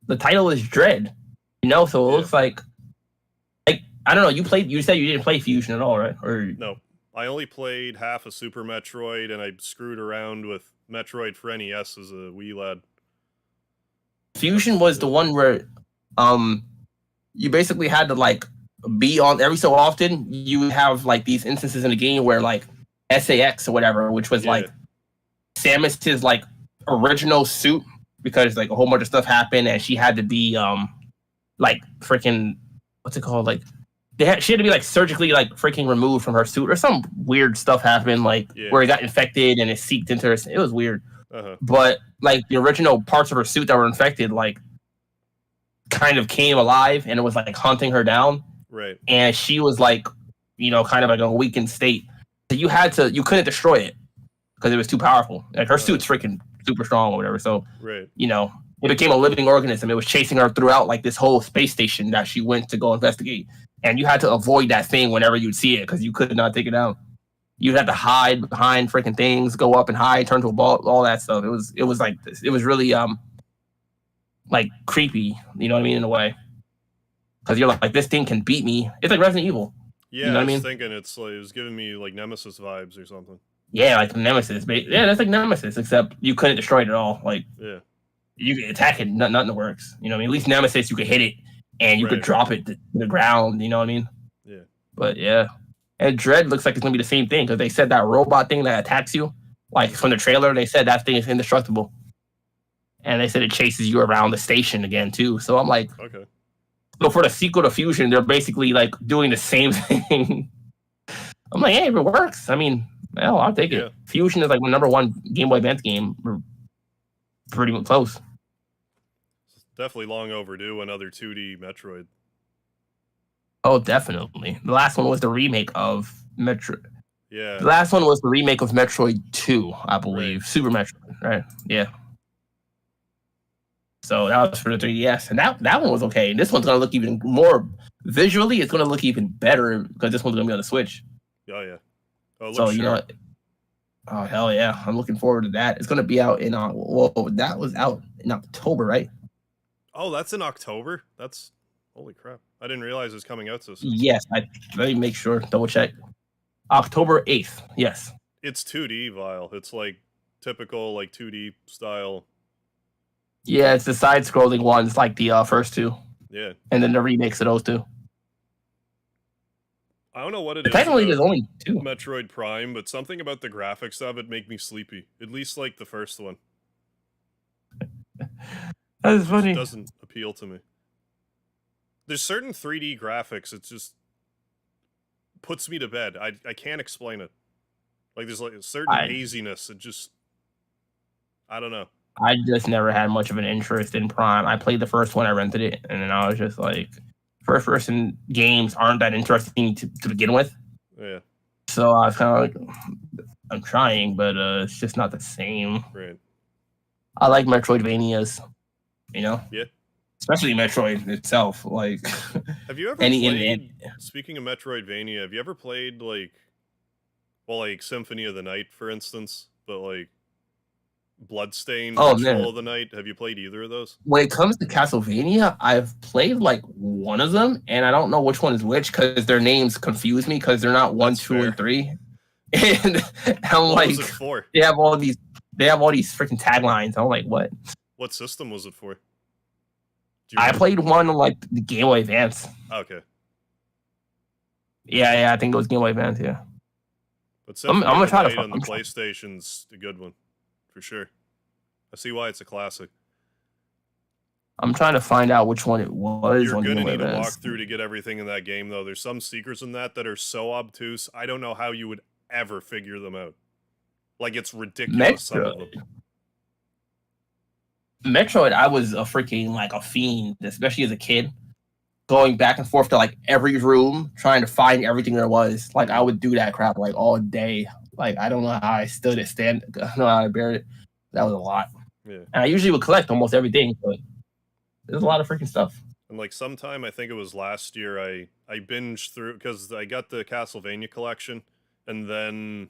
The title is Dread, you know, so it looks like I don't know. You said you didn't play Fusion at all, right? Or no, I only played half of Super Metroid, and I screwed around with Metroid for NES as a wee lad. Fusion was the one where, you basically had to like be on every so often. You would have like these instances in the game where like SAX or whatever, which was like Samus's like original suit, because like a whole bunch of stuff happened and she had to be like freaking, what's it called, like she had to be like surgically like freaking removed from her suit, or some weird stuff happened, like where it got infected and it seeped into her. It was weird. But like the original parts of her suit that were infected like kind of came alive and it was like hunting her down. Right. And she was like, you know, kind of like a weakened state. So you couldn't destroy it because it was too powerful. Like her suit's freaking super strong or whatever. So you know, it became a living organism. It was chasing her throughout like this whole space station that she went to go investigate. And you had to avoid that thing whenever you'd see it because you could not take it out. You'd have to hide behind freaking things, go up and hide, turn to a ball, all that stuff. It was like this. It was really like creepy, you know what I mean, in a way. Because you're like, this thing can beat me. It's like Resident Evil. Yeah, you know what I mean? Thinking it's like, it was giving me like Nemesis vibes or something. Yeah, like Nemesis. Yeah, that's like Nemesis, except you couldn't destroy it at all. Like, you could attack it, nothing works. You know what I mean? At least Nemesis, you could hit it and you could Right. drop it to the ground. You know what I mean? Yeah. But yeah, and Dread looks like it's gonna be the same thing because they said that robot thing that attacks you, like from the trailer, they said that thing is indestructible, and they said it chases you around the station again too. So I'm like, Okay. so for the sequel to Fusion, they're basically like doing the same thing. I'm like, hey, if it works, I mean, well, I'll take Yeah. it. Fusion is like my number one Game Boy Advance game. We're pretty close. Definitely long overdue. Another 2D Metroid. Oh, definitely. The last one was the remake of Metro. Yeah. The last one was the remake of Metroid 2, I believe. Right. Super Metroid, right? Yeah. So that was for the 3DS, and that one was okay. And this one's gonna look even more visually. It's gonna look even better because this one's gonna be on the Switch. Oh yeah. Oh, it So looks you know, sharp. oh hell yeah, I'm looking forward to that. It's gonna be out in well, that was out in October, right? Oh, that's in October. That's holy crap! I didn't realize it was coming out so soon. Yes, let me make sure. Double check. October 8th. Yes. It's 2D, Vile. It's like typical like 2D style. Yeah, it's the side-scrolling ones like the first two, Yeah. and then the remakes of those two. I don't know what it But is technically, there's about only two. Metroid Prime, but something about the graphics of it make me sleepy. At least like the first one. That is funny. It doesn't appeal to me. There's certain 3D graphics. It just puts me to bed. I can't explain it. Like there's like a certain haziness. It just I don't know. I just never had much of an interest in Prime. I played the first one, I rented it, and then I was just like, first person games aren't that interesting to begin with. Yeah. So I was kind of like, I'm trying, but it's just not the same. Right. I like Metroidvanias, you know? Yeah. Especially Metroid itself. Like, have you ever played, speaking of Metroidvania, have you ever played like, well, like Symphony of the Night, for instance, but like Bloodstained, Ritual of the Night? Have you played either of those? When it comes to Castlevania, I've played like one of them, and I don't know which one is which because their names confuse me because they're not 1, 2, and 3. And I'm what like, was it for? They have all these freaking taglines. I'm like, what? What system was it for? I played one on like the Game Boy Advance. Okay. Yeah, I think it was Game Boy Advance. Yeah. But Symphony I'm gonna try to on the PlayStation's a good one, for sure. I see why it's a classic. I'm trying to find out which one it was. You're gonna need a walkthrough to get everything in that game, though. There's some secrets in that are so obtuse. I don't know how you would ever figure them out. Like it's ridiculous. Some of them. Metroid, I was a freaking like a fiend, especially as a kid, going back and forth to like every room, trying to find everything there was. Like I would do that crap like all day. Like I don't know how I stood it, I don't know how I bear it. That was a lot. Yeah. And I usually would collect almost everything, but there's a lot of freaking stuff. And like sometime, I think it was last year, I binged through because I got the Castlevania collection, and then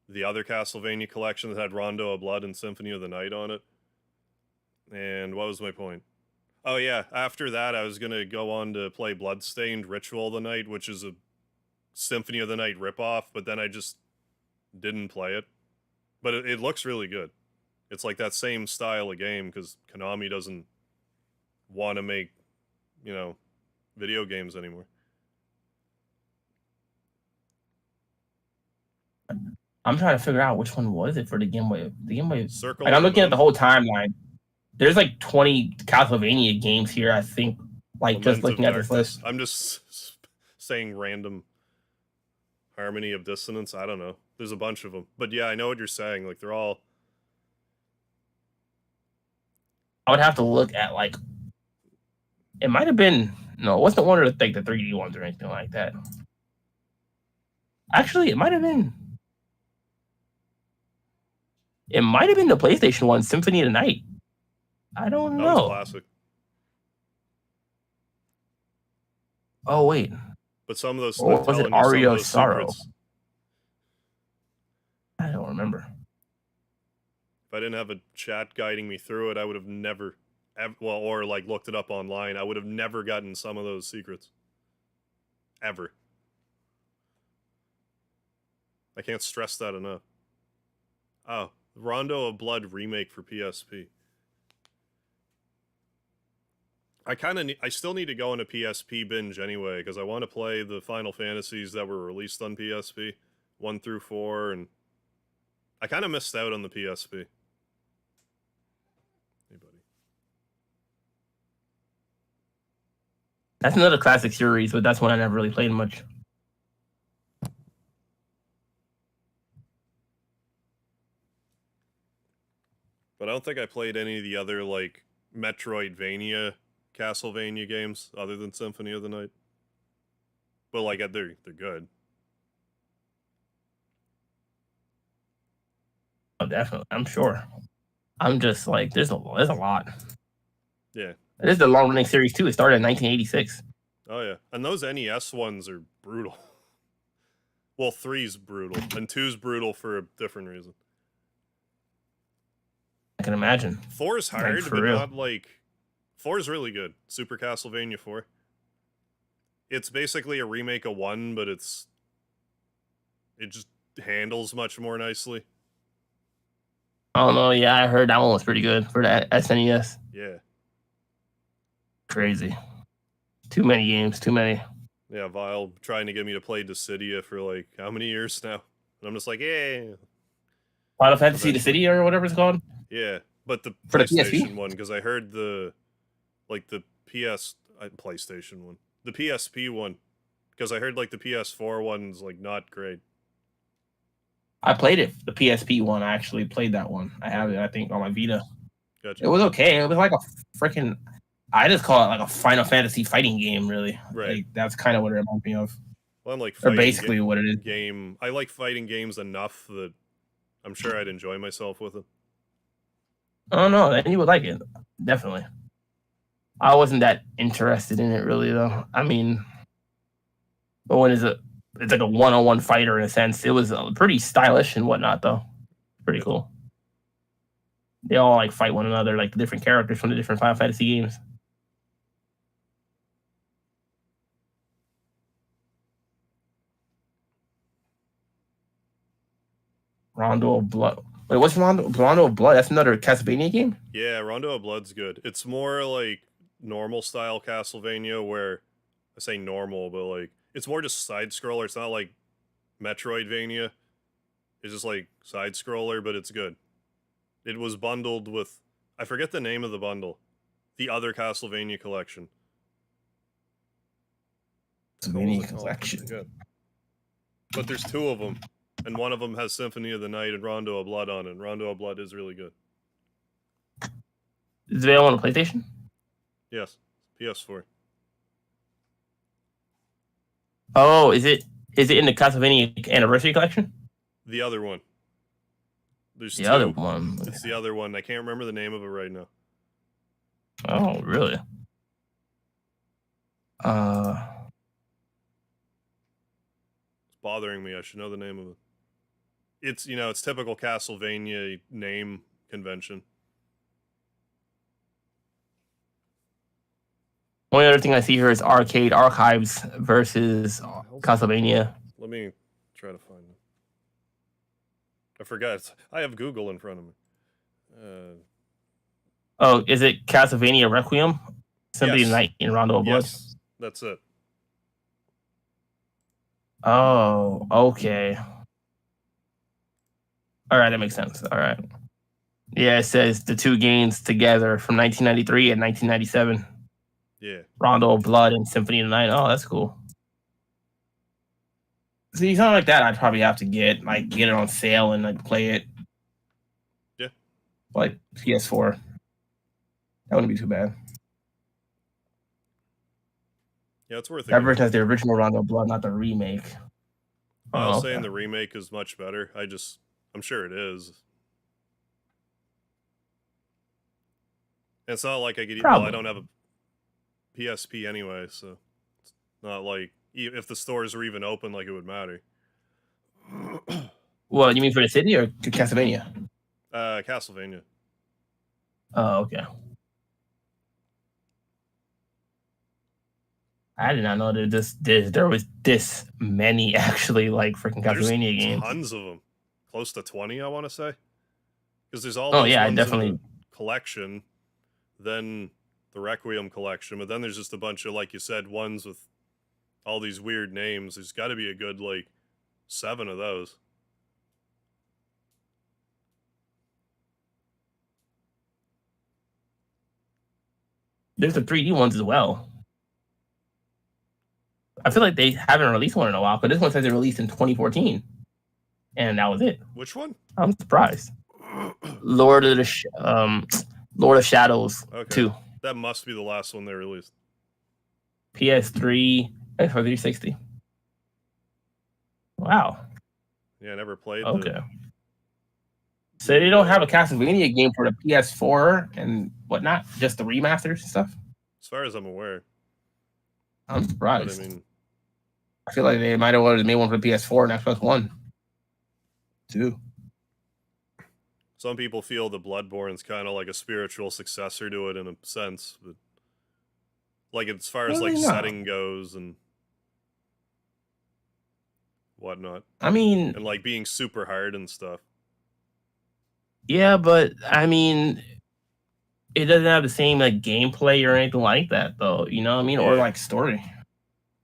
the other Castlevania collection that had Rondo of Blood and Symphony of the Night on it. And what was my point? Oh yeah, after that I was gonna go on to play Bloodstained Ritual of the Night, which is a Symphony of the Night ripoff, but then I just didn't play it. But it looks really good. It's like that same style of game because Konami doesn't want to make, you know, video games anymore. I'm trying to figure out which one was it for the Game Boy. The Game Boy. Circle. Like, I'm looking at the whole timeline. There's like 20 Castlevania games here, I think. Like Lament just looking at this list. I'm just saying random Harmony of Dissonance. I don't know. There's a bunch of them, but yeah, I know what you're saying. Like they're all. I would have to look at like. It might have been no. It wasn't one of the 3D ones or anything like that. Actually, it might have been. It might have been the PlayStation one, Symphony of the Night. I don't know. That was classic. Oh wait. But some of those. Or was it Aria of Sorrow? I don't remember. If I didn't have a chat guiding me through it, I would have never, well, or like looked it up online. I would have never gotten some of those secrets. Ever. I can't stress that enough. Oh, Rondo of Blood remake for PSP. I still need to go on a PSP binge anyway because I want to play the Final Fantasies that were released on PSP, 1 through 4, and I kind of missed out on the PSP. Hey, buddy. That's another classic series, but that's one I never really played much. But I don't think I played any of the other, like, Metroidvania, Castlevania games other than Symphony of the Night. But, like, they're good. Oh, definitely. I'm sure. I'm just like, there's a lot. Yeah. This is a long running series too. It started in 1986. Oh yeah, and those NES ones are brutal. Well, 3's brutal, and 2's brutal for a different reason. I can imagine. 4's hard, Like, for but real. not like... 4's really good. Super Castlevania 4. It's basically a remake of 1, but it just handles much more nicely. I don't know. Yeah, I heard that one was pretty good for that SNES. Yeah. Crazy. Too many games. Too many. Yeah, Vile trying to get me to play Dissidia for like how many years now? And I'm just like, yeah. Final Fantasy: The City or whatever it's called. Yeah, but the For the PlayStation PSP? one, because I heard the PlayStation one, the PSP one, because I heard like the PS4 one's like not great. I played it. The PSP one. I actually played that one. I have it. I think on my Vita. Gotcha. It was okay. It was like a freaking. I just call it like a Final Fantasy fighting game. Really. Right. Like, that's kind of what it reminds me of. Well, I'm like Or basically what it is. Game. I like fighting games enough that I'm sure I'd enjoy myself with it. Oh no, then you would like it. Definitely. I wasn't that interested in it really though. I mean, but when it's like a one-on-one fighter in a sense. It was pretty stylish and whatnot though. Pretty cool. They all like fight one another, like the different characters from the different Final Fantasy games. Rondo of Blood. Wait, what's Rondo of Blood? That's another Castlevania game? Yeah, Rondo of Blood's good. It's more like normal style Castlevania where I say normal, but like it's more just side scroller. It's not like Metroidvania. It's just like side scroller, but it's good. It was bundled with I forget the name of the bundle. The other Castlevania collection. Castlevania collection. But there's 2 of them, and one of them has Symphony of the Night and Rondo of Blood on it. And Rondo of Blood is really good. Is it available on PlayStation? Yes, PS4. Oh, is it in the Castlevania Anniversary Collection? The other one. There's the 2. other one. It's the other one. I can't remember the name of it right now. Oh, really? It's bothering me. I should know the name of it. It's, it's typical Castlevania name convention. Only other thing I see here is Arcade Archives versus Castlevania. Let me try to find it. I forgot. I have Google in front of me. Oh, is it Castlevania Requiem? Symphony of the Night in Rondo of Blood? Yes, that's it. Oh, okay. All right, that makes sense. All right. Yeah, it says the 2 games together from 1993 and 1997. Yeah. Rondo of Blood and Symphony of the Night. Oh, that's cool. See, something like that, I'd probably have to get it on sale and like play it. Yeah. Like PS4. That wouldn't be too bad. Yeah, it's worth it. That version has the original Rondo of Blood, not the remake. I was saying the remake is much better. I'm sure it is. And it's not like I could. Well, I don't have a PSP anyway, so it's not like if the stores are even open, like it would matter. Well, you mean for the city or to Castlevania? Castlevania. Oh, okay. I did not know that there was this many actually like freaking Castlevania games. Tons of them, close to 20, I want to say, because there's all. Oh yeah, I definitely collection. Then Requiem collection, but then there's just a bunch of, like you said, ones with all these weird names. There's got to be a good, like, 7 of those. There's the 3D ones as well. I feel like they haven't released one in a while, but this one says it released in 2014, and that was it. Which one? I'm surprised. Lord of Shadows 2. That must be the last one they released. PS3, Xbox 360. Wow. Yeah, I never played. Okay. So they don't have a Castlevania game for the PS4 and whatnot, just the remasters and stuff? As far as I'm aware. I'm surprised. But, I mean, I feel like they might have made one for the PS4 and Xbox One. Too. Some people feel the Bloodborne's kind of like a spiritual successor to it in a sense, but like as far as like setting goes and whatnot. I mean, and like being super hard and stuff. Yeah, but I mean, it doesn't have the same like gameplay or anything like that, though. You know what I mean? Or like story.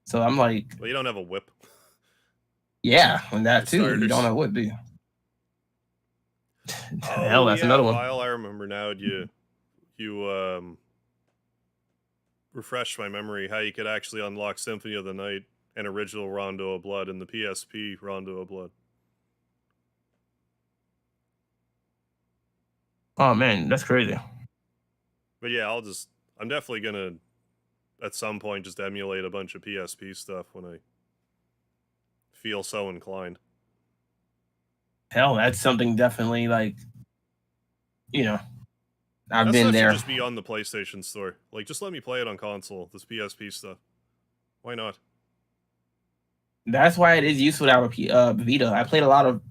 So I'm like, well, you don't have a whip. Yeah, and that too. You don't have a whip, do you? Hell, that's another one. Kyle, I remember now. You refreshed my memory how you could actually unlock Symphony of the Night and original Rondo of Blood and the PSP Rondo of Blood. Oh man, that's crazy. But yeah, I'm definitely gonna at some point just emulate a bunch of PSP stuff when I feel so inclined. Hell, that's something definitely like, you know, I've that been stuff there. Should just be on the PlayStation Store. Like, just let me play it on console. This PSP stuff. Why not? That's why it is useful to have a Vita. I played a lot of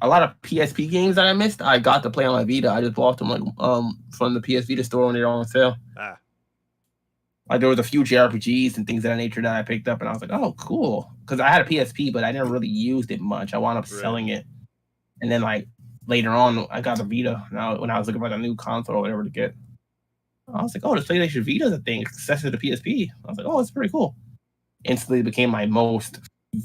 PSP games that I missed. I got to play on my Vita. I just bought them like from the PS Vita store when they were on sale. Like there was a few JRPGs and things of that nature that I picked up, and I was like, "Oh, cool!" Because I had a PSP, but I never really used it much. I wound up selling it, and then like later on, I got a Vita. Now, when I was looking for like a new console or whatever to get, I was like, "Oh, this PlayStation Vita is a thing, accessory to the PSP." I was like, "Oh, it's pretty cool." Instantly became my most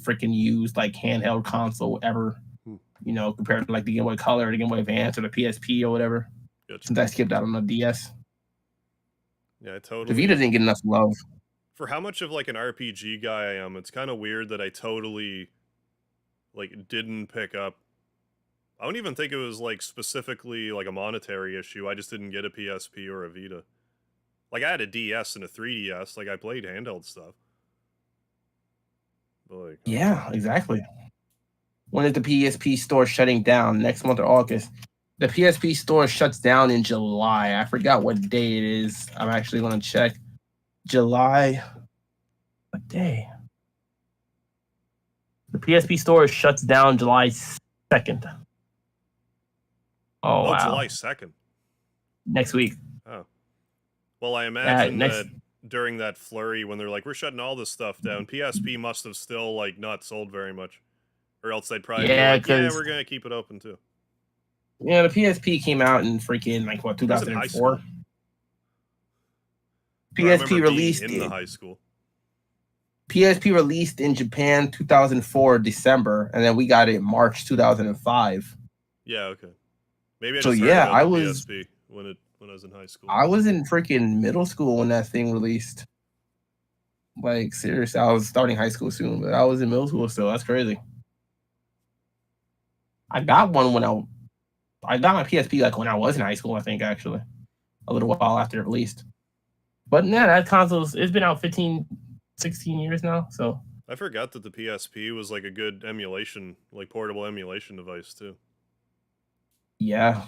freaking used like handheld console ever. You know, compared to like the Game Boy Color, the Game Boy Advance, or the PSP or whatever. Since I skipped out on the DS. Yeah, totally. The Vita didn't get enough love. For how much of like an RPG guy I am, it's kind of weird that I totally like didn't pick up. I don't even think it was like specifically like a monetary issue. I just didn't get a PSP or a Vita. Like I had a DS and a 3DS. Like I played handheld stuff. But like, yeah, exactly. When is the PSP store shutting down? Next month or August? The PSP store shuts down in July. I forgot what day it is. I'm actually going to check. July. What day? The PSP store shuts down July 2nd. Oh, wow. July 2nd? Next week. Oh. Well, I imagine that during that flurry when they're like, we're shutting all this stuff down, PSP must have still like not sold very much. Or else they'd probably be like, yeah, we're going to keep it open too. Yeah, the PSP came out in freaking like what 2004. PSP released in the high school. PSP released in Japan 2004 December, and then we got it March 2005. Yeah, okay. Maybe I just heard about the PSP when I was in high school. I was in freaking middle school when that thing released. Like seriously, I was starting high school soon, but I was in middle school still. That's crazy. I got one when I got my PSP like when I was in high school, I think, actually. A little while after it released. But yeah, that console's it's been out 15, 16 years now, so. I forgot that the PSP was like a good emulation, like portable emulation device too. Yeah.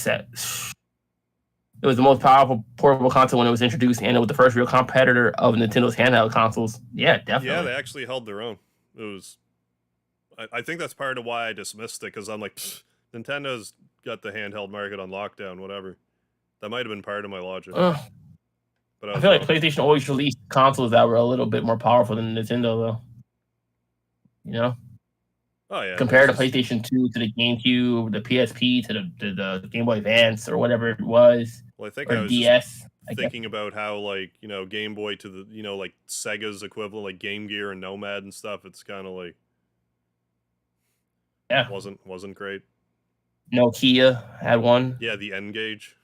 It was the most powerful portable console when it was introduced, and it was the first real competitor of Nintendo's handheld consoles. Yeah, definitely. Yeah, they actually held their own. It was... I think that's part of why I dismissed it, because I'm like, Nintendo's got the handheld market on lockdown, whatever. That might have been part of my logic. But I feel like PlayStation always released consoles that were a little bit more powerful than Nintendo, though. You know? Oh yeah, Compare the PlayStation 2 to the GameCube, the PSP to the Game Boy Advance or whatever it was, well, I think or I the was just DS. I guess. thinking about how like Game Boy to the like Sega's equivalent, like Game Gear and Nomad and stuff. It's kind of like Yeah. wasn't great. Nokia had one. Yeah, the N-Gage.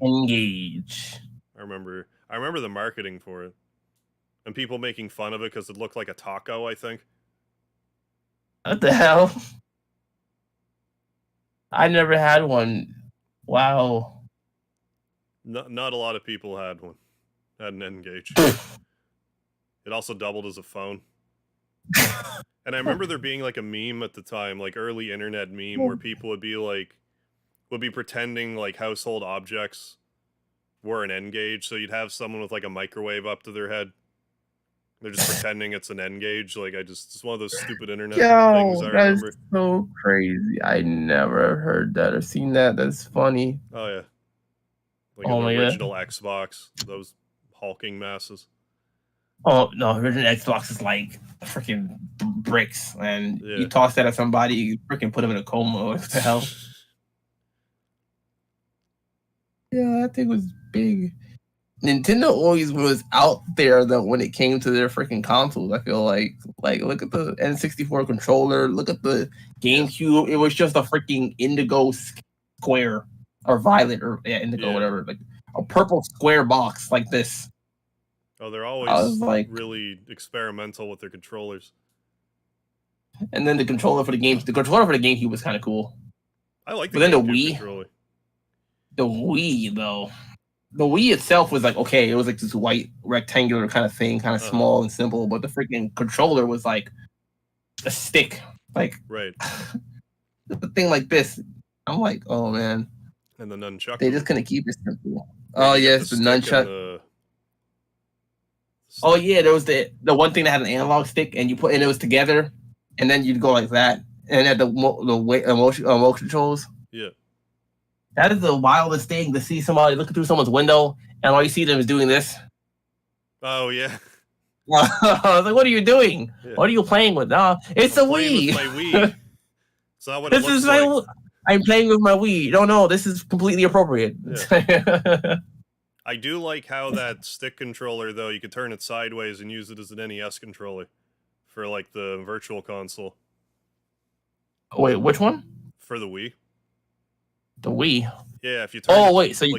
Engage. I remember the marketing for it, and people making fun of it because it looked like a taco. I think. What the hell? I never had one. Wow. Not a lot of people had one. Had an N-Gage. It also doubled as a phone. And I remember there being like a meme at the time, like early internet meme, where people would be pretending like household objects were an N-Gage. So you'd have someone with like a microwave up to their head. They're just pretending it's an N-Gage. Like it's one of those stupid internet things I remember. That's so crazy. I never heard that or seen that. That's funny. Oh yeah. Like Oh an my original Xbox, those hulking masses. Oh no, original Xbox is like freaking bricks, and Yeah. you toss that at somebody, you freaking put them in a coma. What the hell? Yeah, that thing was big. Nintendo always was out there though when it came to their freaking consoles. I feel like look at the N64 controller, look at the GameCube. It was just a freaking indigo square or violet or indigo, whatever, like a purple square box like this. Oh, they're always like really experimental with their controllers. And then the controller for the GameCube was kind of cool. I like the GameCube the Wii controller. The Wii though. The Wii itself was like okay, it was like this white rectangular kind of thing, kind of small and simple, but the freaking controller was like a stick, like right. The thing like this. I'm like, oh man. And the nunchuck. They just couldn't keep it simple. Oh yes, the nunchuck. Oh yeah, there was the one thing that had an analog stick, and it was together, and then you'd go like that, and had the motion controls. Yeah. That is the wildest thing to see somebody looking through someone's window, and all you see them is doing this. Oh yeah. I was like, "What are you doing? Yeah. What are you playing with?" It's a Wii. With my Wii. It's not what it looks like. I'm playing with my Wii. No, this is completely appropriate. Yeah. I do like how that stick controller, though, you could turn it sideways and use it as an NES controller for like the Virtual Console. Wait, which one? For the Wii. The Wii. Yeah, if you turn. Oh wait, so you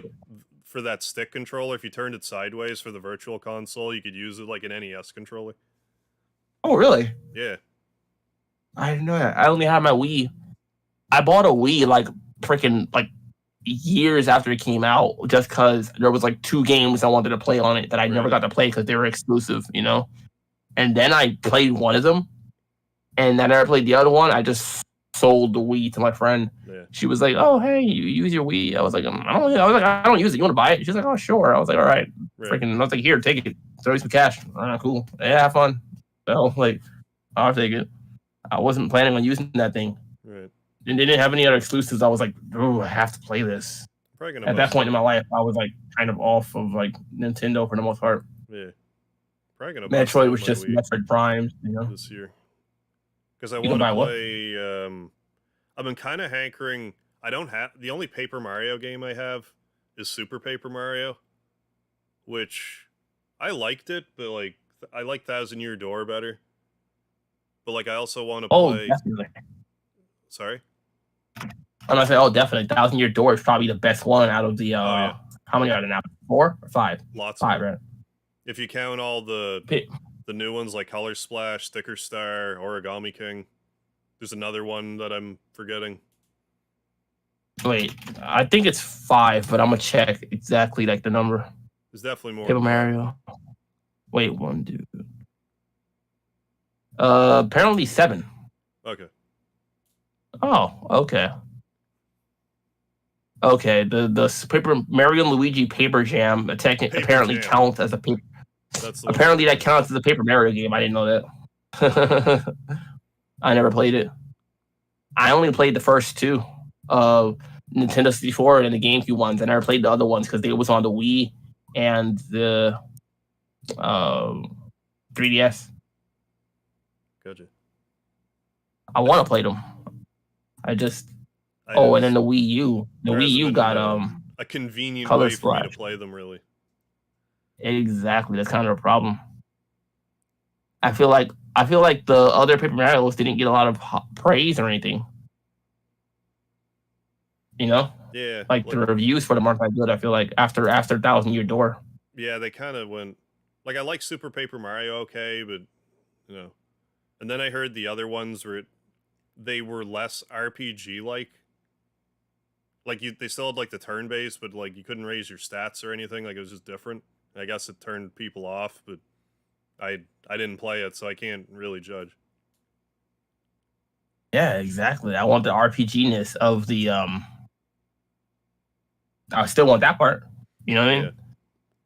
for that stick controller, if you turned it sideways for the Virtual Console, you could use it like an NES controller. Oh really? Yeah. I didn't know that. I only had my Wii. I bought a Wii like freaking years after it came out, just because there was like 2 games I wanted to play on it that I never got to play because they were exclusive, And then I played one of them, and I never played the other one. I just sold the Wii to my friend. Yeah. She was like, "Oh, hey, you use your Wii?" I was like, I don't use it. You want to buy it?" She's like, "Oh, sure." I was like, "All right." Freaking, I was like, "Here, take it. Throw me some cash." Cool. Yeah, have fun. So I'll take it. I wasn't planning on using that thing. Right. And they didn't have any other exclusives. I was like, "Oh, I have to play this." At that point in my life, I was like kind of off of like Nintendo for the most part. Yeah. Probably gonna Metroid was just Metroid Prime, this year. Because I want to play. I've been kind of hankering. I don't have the only Paper Mario game I have is Super Paper Mario, which I liked it, but I like Thousand Year Door better. But I also want to play. Definitely. Sorry. I'm gonna say, definitely. Thousand Year Door is probably the best one out of the. How many are there now? 4 or 5? Lots. 5, right? If you count all the new ones like Color Splash, Sticker Star, Origami King. There's another one that I'm forgetting. Wait, I think it's 5, but I'm gonna check exactly the number. There's definitely more. Paper Mario. Wait, 1, 2. Apparently 7. Okay. Oh, okay. Okay, the Paper Mario and Luigi Paper Jam apparently counts as a paper. Apparently that counts as a Paper Mario game. I didn't know that. I never played it. I only played the first 2 of Nintendo 64 and the GameCube ones. I never played the other ones because they was on the Wii and the 3DS. Gotcha. I want to play them. I just and then the Wii U. The there Wii hasn't U been got a convenient Color way for me to Splash. play them, really. Exactly, that's kind of a problem. I feel like the other Paper Mario's didn't get a lot of praise or anything. You know, Yeah, like the reviews for them aren't that good. I feel like after 1,000-Year Door. Yeah, they kind of went like I like Super Paper Mario, okay, but you know, and then I heard the other ones were they were less RPG like. Like they still had like the turn based, but like you couldn't raise your stats or anything. Like it was just different. I guess it turned people off, but I didn't play it, so I can't really judge. Yeah, exactly. I want the RPG-ness of the I still want that part. You know what I mean? Yeah.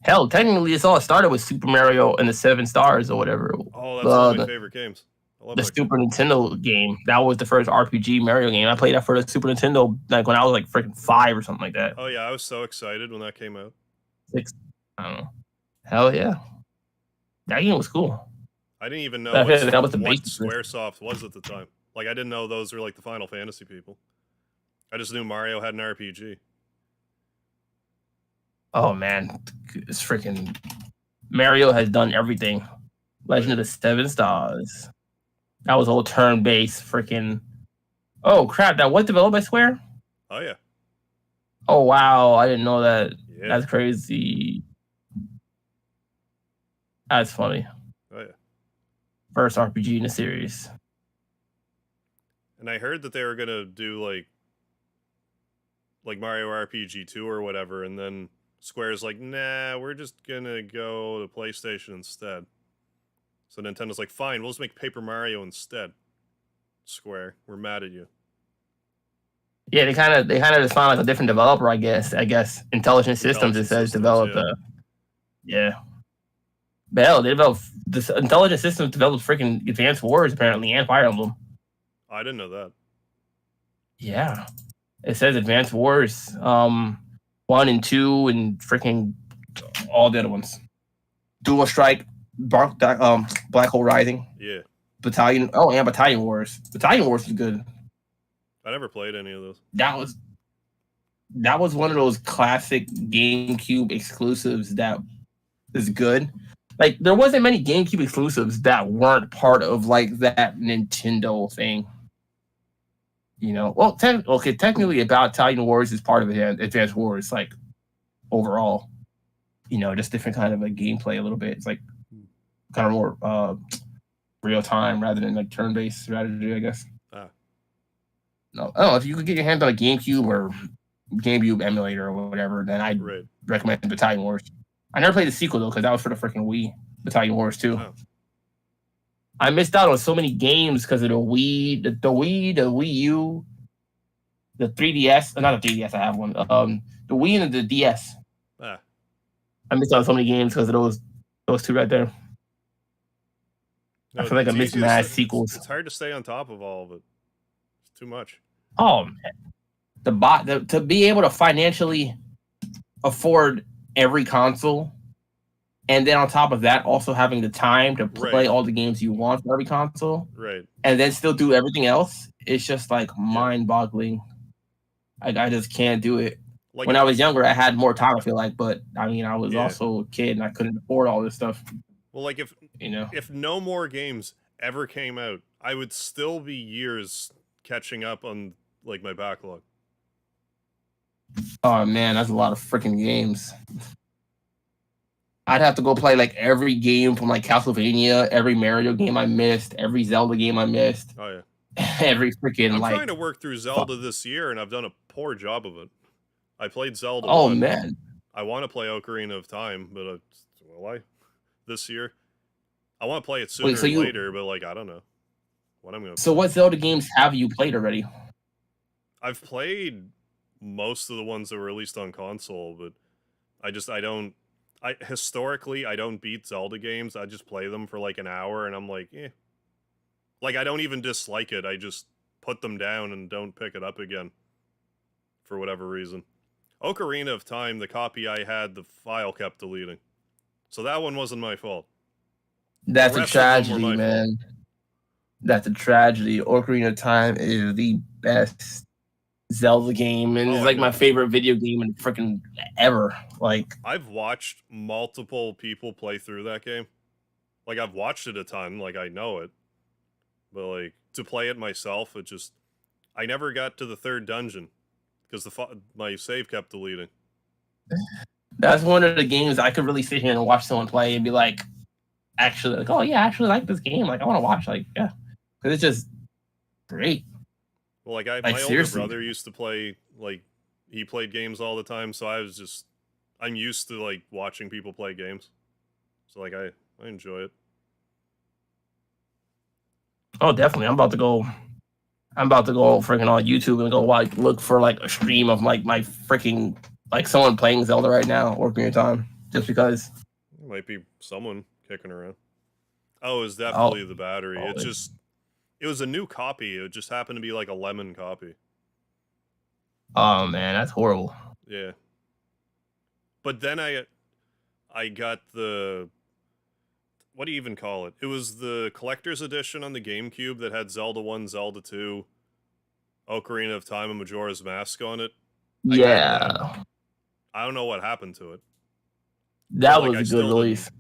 Hell, technically, it's all started with Super Mario and the 7 Stars or whatever. Oh, that's one of my favorite games. I love the that Super game. Nintendo game. That was the first RPG Mario game. I played that for the Super Nintendo like when I was like freaking 5 or something like that. Oh yeah, I was so excited when that came out. 6. I don't know. Hell yeah, that game was cool. I didn't even know that what was the basis. Squaresoft was at the time. Like I didn't know those were like the Final Fantasy people. I just knew Mario had an RPG. Oh man, it's freaking Mario has done everything. Legend of the 7 Stars. That was all turn-based. Freaking. Oh crap! That was developed by Square. Oh yeah. Oh wow! I didn't know that. Yeah. That's crazy. That's funny. Oh yeah. First RPG in the series. And I heard that they were gonna do like Mario RPG 2 or whatever, and then Square's like, nah, we're just gonna go to PlayStation instead. So Nintendo's like, fine, we'll just make Paper Mario instead. Square, we're mad at you. Yeah, they kind of just found like a different developer, I guess. Intelligent Systems. It says developed. Yeah. But hell, they developed this Intelligent Systems developed freaking Advanced Wars apparently and Fire Emblem. I didn't know that. Yeah, it says Advanced Wars, 1 and 2, and freaking all the other ones. Dual Strike, Black Hole Rising. Yeah. Battalion. Oh, and Battalion Wars. Battalion Wars was good. I never played any of those. That was one of those classic GameCube exclusives that is good. Like there wasn't many GameCube exclusives that weren't part of like that Nintendo thing. You know, well, technically, Battalion Wars is part of Advanced Wars, like overall. You know, just different kind of like gameplay a little bit. It's like kind of more real time rather than like turn based strategy, I guess. No, I don't know if you could get your hands on a GameCube or GameCube emulator or whatever, then I'd recommend Battalion Wars. I never played the sequel though because that was for the freaking Wii, Battalion Wars 2. Oh. I missed out on so many games because of the Wii, the Wii U, the 3DS. Not the 3DS, I have one. The Wii and the DS. I missed out on so many games because of those two right there. No, I feel like I missed mad sequels. It's hard to stay on top of all of it. It's too much. Oh man, to be able to financially afford every console, and then on top of that, also having the time to play all the games you want for every console, and then still do everything else, it's just like mind-boggling. I just can't do it. Like when I was younger, I had more time. I feel like, but I mean, I was also a kid and I couldn't afford all this stuff. Well, like if no more games ever came out, I would still be years catching up on like my backlog. Oh man, that's a lot of freaking games. I'd have to go play like every game from like Castlevania, every Mario game I missed, every Zelda game I missed. Oh yeah. Every freaking I'm trying to work through Zelda this year and I've done a poor job of it. I played Zelda. Oh man. I want to play Ocarina of Time, but this year? I want to play it sooner or later, but like I don't know what I'm gonna. So what Zelda games have you played already? I've played most of the ones that were released on console, but historically I don't beat Zelda games. I just play them for like an hour and I'm like, eh. Like I don't even dislike it. I just put them down and don't pick it up again for whatever reason. Ocarina of Time, the copy I had, the file kept deleting. So that one wasn't my fault. That's a tragedy, man. That's a tragedy. Ocarina of Time is the best Zelda game, and it's I like my know. favorite video game in freaking ever. Like, I've watched multiple people play through that game. Like, I've watched it a ton, like, I know it. But, like, to play it myself, it just... I never got to the third dungeon, because my save kept deleting. that's one of the games I could really sit here and watch someone play and be like, actually, like, oh yeah, I actually like this game. Like, I want to watch. Like, yeah, because it's just great. Well, like, my older seriously. brother used to play, like, he played games all the time, so I'm used to, like, watching people play games. So, like, I enjoy it. Oh, definitely. I'm about to go freaking on YouTube and go look for like a stream of like my freaking like someone playing Zelda right now, Ocarina of Time, just because. There might be someone kicking around. Oh, it was definitely the battery. It was a new copy. It just happened to be like a lemon copy. Oh man, that's horrible. Yeah. But then I got the... What do you even call it? It was the collector's edition on the GameCube that had Zelda 1, Zelda 2, Ocarina of Time, and Majora's Mask on it. Yeah. I don't know what happened to it. That was a good release.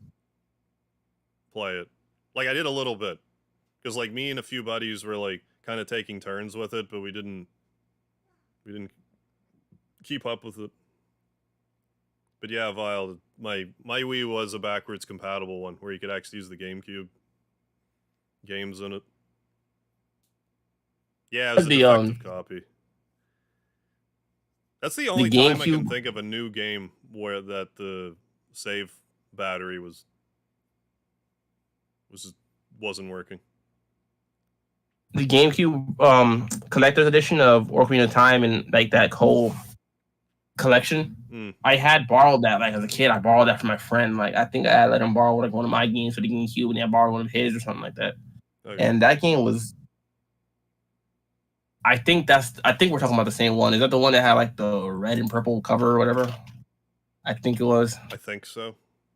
Play it. Like, I did a little bit. Because, like, me and a few buddies were, like, kind of taking turns with it, but we didn't keep up with it. But yeah, Vile, my Wii was a backwards compatible one, where you could actually use the GameCube games in it. Yeah, it was a defective copy. That's the only time I can think of a new game where the save battery wasn't working. The GameCube collector's edition of Ocarina of Time and like that whole collection. I had borrowed that like as a kid. I borrowed that from my friend. Like I think I let him borrow like one of my games for the GameCube, and I borrowed one of his or something like that. Okay. And that game was. I think we're talking about the same one. Is that the one that had like the red and purple cover or whatever? I think it was. I think so.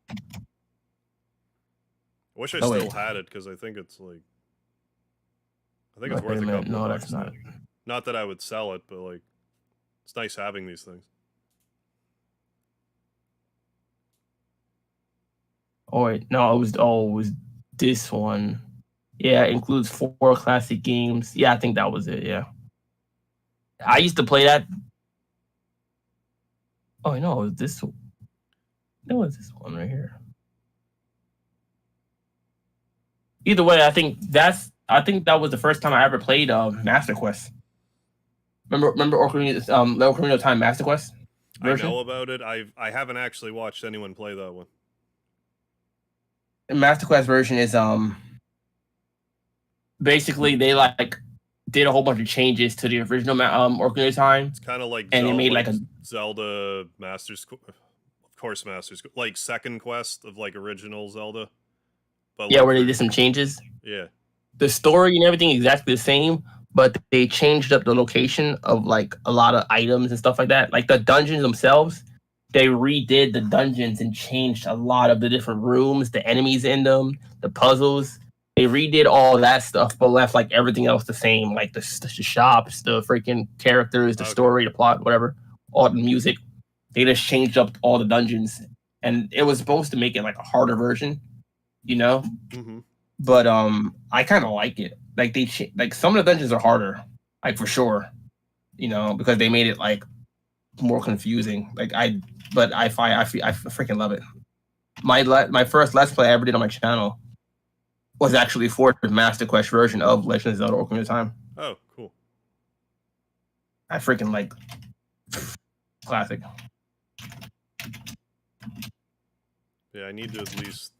I wish I still had it because I think it's like. I think it's worth a couple of bucks. No, that's not. Not that I would sell it, but like, it's nice having these things. Oh wait, no, it was this one. Yeah, it includes 4 classic games. Yeah, I think that was it. Yeah, I used to play that. Oh no, it was this. It was this one right here. Either way, I think that was the first time I ever played Master Quest. Remember Ocarina of Time Master Quest version? I know about it. I haven't actually watched anyone play that one. The Master Quest version is basically they like did a whole bunch of changes to the original Ocarina of Time. It's kind of like and they made like a Zelda Masters, like second quest of like original Zelda. But yeah, where they did some changes. Yeah. The story and everything exactly the same, but they changed up the location of like a lot of items and stuff like that. Like the dungeons themselves, they redid the dungeons and changed a lot of the different rooms, the enemies in them, the puzzles. They redid all that stuff, but left like everything else the same, like the shops, the freaking characters, the story, the plot, whatever, all the music. They just changed up all the dungeons, and it was supposed to make it like a harder version, you know. Mm-hmm. But I kind of like it. Like like some of the dungeons are harder, like for sure, you know, because they made it like more confusing. Like I freaking love it. My first Let's Play I ever did on my channel was actually for the Master Quest version of Legend of Zelda: Ocarina of Time. Oh, cool. I freaking like classic. Yeah, I need to at least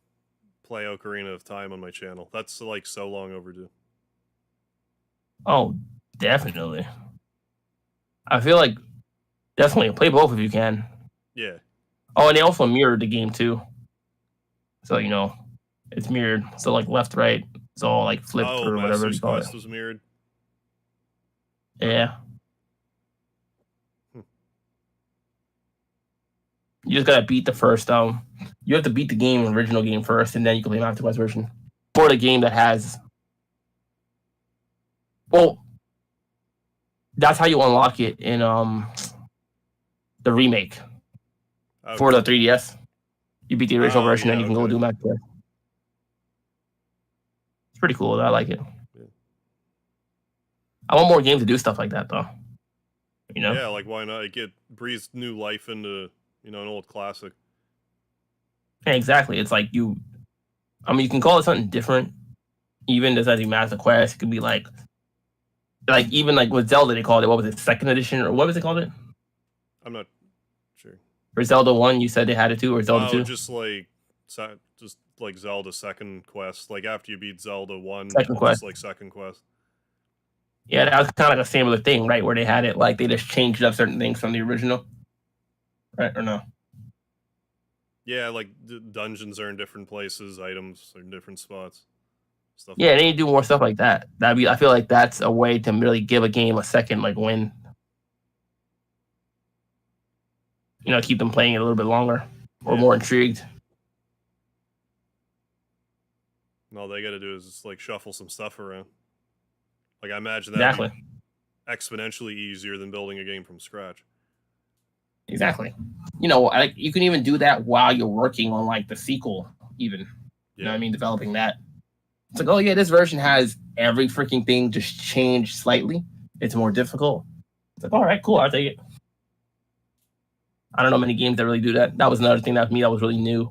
play Ocarina of Time on my channel. That's like so long overdue. Oh, definitely. I feel like definitely play both if you can. Yeah. Oh, and they also mirrored the game too. So you know, it's mirrored. So like left, right, it's all like flipped or whatever you call it. Quest was mirrored. Yeah. You just gotta beat the first you have to beat the original game first, and then you can play Master Quest version. For the game that has Well, that's how you unlock it in the remake for the 3DS. You beat the original version, and you can go do Max Quest. It's pretty cool. I like it. Yeah. I want more games to do stuff like that, though. You know? Yeah, like why not? It breathes new life into an old classic. Yeah, exactly. It's like you can call it something different. Even just as a Master Quest, it could be like even like with Zelda, they called it, what was it, second edition, or what was it called it? I'm not sure. For Zelda 1, you said they had it too, or Zelda 2? Just like Zelda second quest. Like after you beat Zelda 1, Second quest. Just like second quest. Yeah, that was kind of like a similar thing, right? Where they had it, like they just changed up certain things from the original. Right, or no? Yeah, like dungeons are in different places, items are in different spots. Stuff. Yeah, they need to do more stuff like that. I feel like that's a way to really give a game a second win. Keep them playing it a little bit longer or more intrigued. And all they got to do is just like shuffle some stuff around. Like I imagine that would be exponentially easier than building a game from scratch. Exactly. You can even do that while you're working on like the sequel, even. You know what I mean? Developing that. It's like, oh yeah, this version has every freaking thing just changed slightly. It's more difficult. It's like, all right, cool, I'll take it. I don't know many games that really do that. That was another thing that was really new.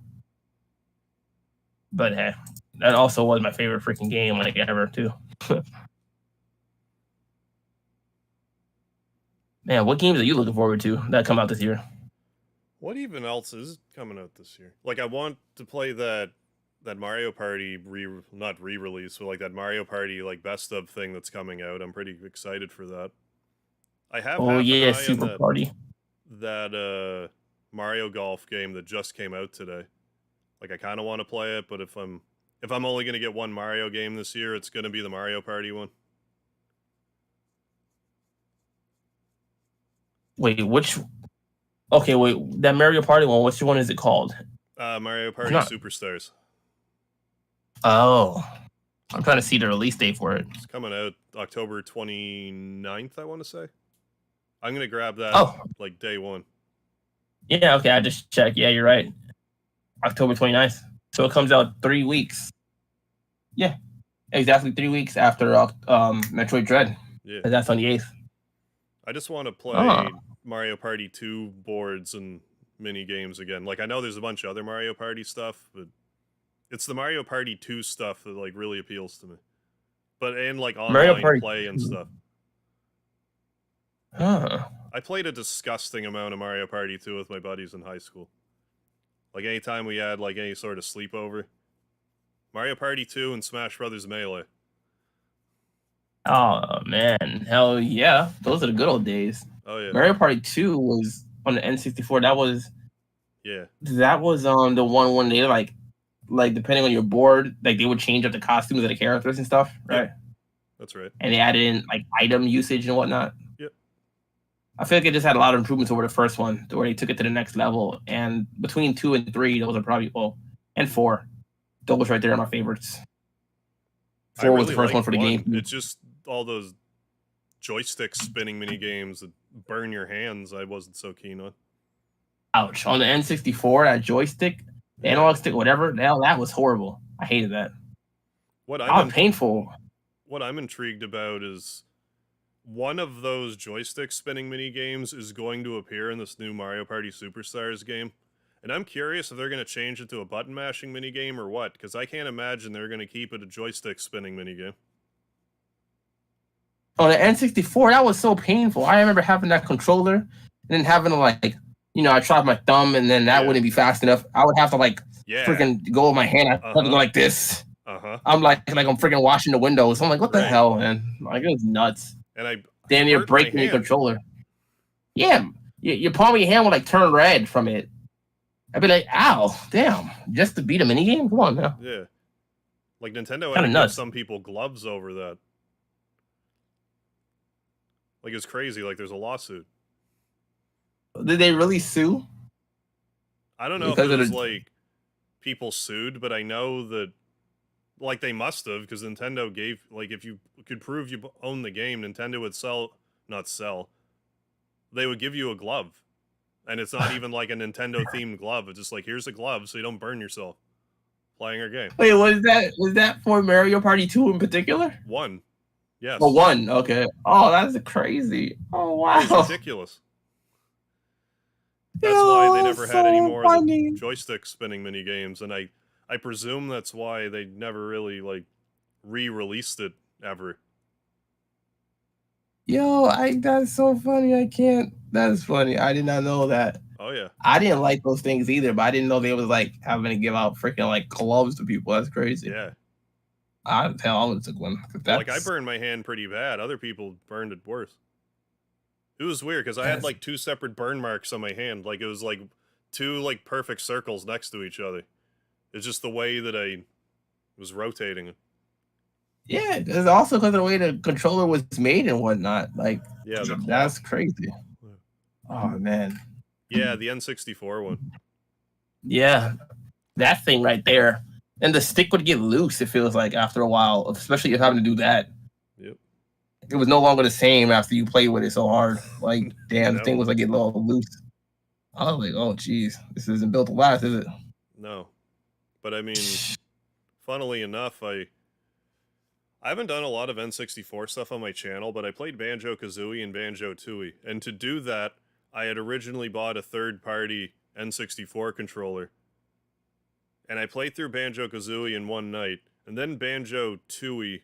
But hey, that also was my favorite freaking game ever too. Man, what games are you looking forward to that come out this year? What even else is coming out this year? Like, I want to play that Mario Party not re-release, but like that Mario Party best of thing that's coming out. I'm pretty excited for that. I have Super Party. That Mario Golf game that just came out today. Like, I kind of want to play it, but if I'm only gonna get one Mario game this year, it's gonna be the Mario Party one. Wait, that Mario Party one, which one is it called? Mario Party Superstars. Oh. I'm trying to see the release date for it. It's coming out October 29th, I want to say. I'm going to grab that day one. Yeah, okay, I just checked. Yeah, you're right. October 29th. So it comes out 3 weeks. Yeah, exactly 3 weeks after Metroid Dread. Yeah. That's on the 8th. I just want to play Mario Party 2 boards and mini games again. Like, I know there's a bunch of other Mario Party stuff, but it's the Mario Party 2 stuff that really appeals to me. And online play and stuff. I played a disgusting amount of Mario Party 2 with my buddies in high school. Like, anytime we had any sort of sleepover, Mario Party 2 and Smash Brothers Melee. Oh man, hell yeah! Those are the good old days. Oh yeah. Mario Party 2 was on the N64. That was the one when they like depending on your board, they would change up the costumes of the characters and stuff, right? Yeah, that's right. And they added in item usage and whatnot. Yep. I feel like it just had a lot of improvements over the first one, where they took it to the next level. And between 2 and 3, those are probably and 4. Those right there are my favorites. 4 was the first one for the game. It's just all those joystick spinning mini games that burn your hands. I wasn't so keen on. Ouch! On the N64, that joystick, the analog stick, whatever. Now that was horrible. I hated that. Painful. What I'm intrigued about is one of those joystick spinning mini games is going to appear in this new Mario Party Superstars game. And I'm curious if they're going to change it to a button mashing mini game or what, because I can't imagine they're going to keep it a joystick spinning mini game. On the N64, that was so painful. I remember having that controller and then having to I tried my thumb and then that wouldn't be fast enough. I would have to freaking go with my hand. I had to go like this. I'm like I'm freaking washing the windows. I'm like, what the hell, man? It was nuts. And I damn near breaking the controller. Yeah, your palm of your hand would turn red from it. I'd be like, ow, damn, just to beat a minigame? Come on now. Yeah. Like Nintendo had to give some people gloves over that. It's crazy. There's a lawsuit. Did they really sue? I don't know if it was people sued, but I know that Like they must have, because Nintendo gave, like, if you could prove you own the game, Nintendo would not sell, they would give you a glove. And it's not even like a Nintendo themed glove. It's just like, here's a glove so you don't burn yourself playing our game. Wait, was that for Mario Party 2 in particular? One. Yes. Oh, one. Okay. Oh, that's crazy. Oh, wow. It was ridiculous. That's why they never had any more of the joystick spinning mini games, and I presume that's why they never really like re-released it ever. Yo, that's so funny. I can't. That's funny. I did not know that. Oh yeah. I didn't like those things either, but I didn't know they was like having to give out freaking like gloves to people. That's crazy. Yeah. I would have took one. Like I burned my hand pretty bad. Other people burned it worse. It was weird because I had like 2 separate burn marks on my hand. Like it was like 2 like perfect circles next to each other. It's just the way that I was rotating it. Yeah, it's also because of the way the controller was made and whatnot. Like, yeah, that's crazy. Oh man. Yeah, the N64 one. Yeah, that thing right there, and the stick would get loose. It feels like after a while, especially if having to do that. Yep. It was no longer the same after you played with it so hard. Like, damn, the thing was like getting a little loose. I was like, oh, geez, this isn't built to last, is it? No, but I mean, funnily enough, I haven't done a lot of N64 stuff on my channel, but I played Banjo-Kazooie and Banjo-Tooie, and to do that, I had originally bought a third-party N64 controller, and I played through Banjo-Kazooie in one night, and then Banjo-Tooie.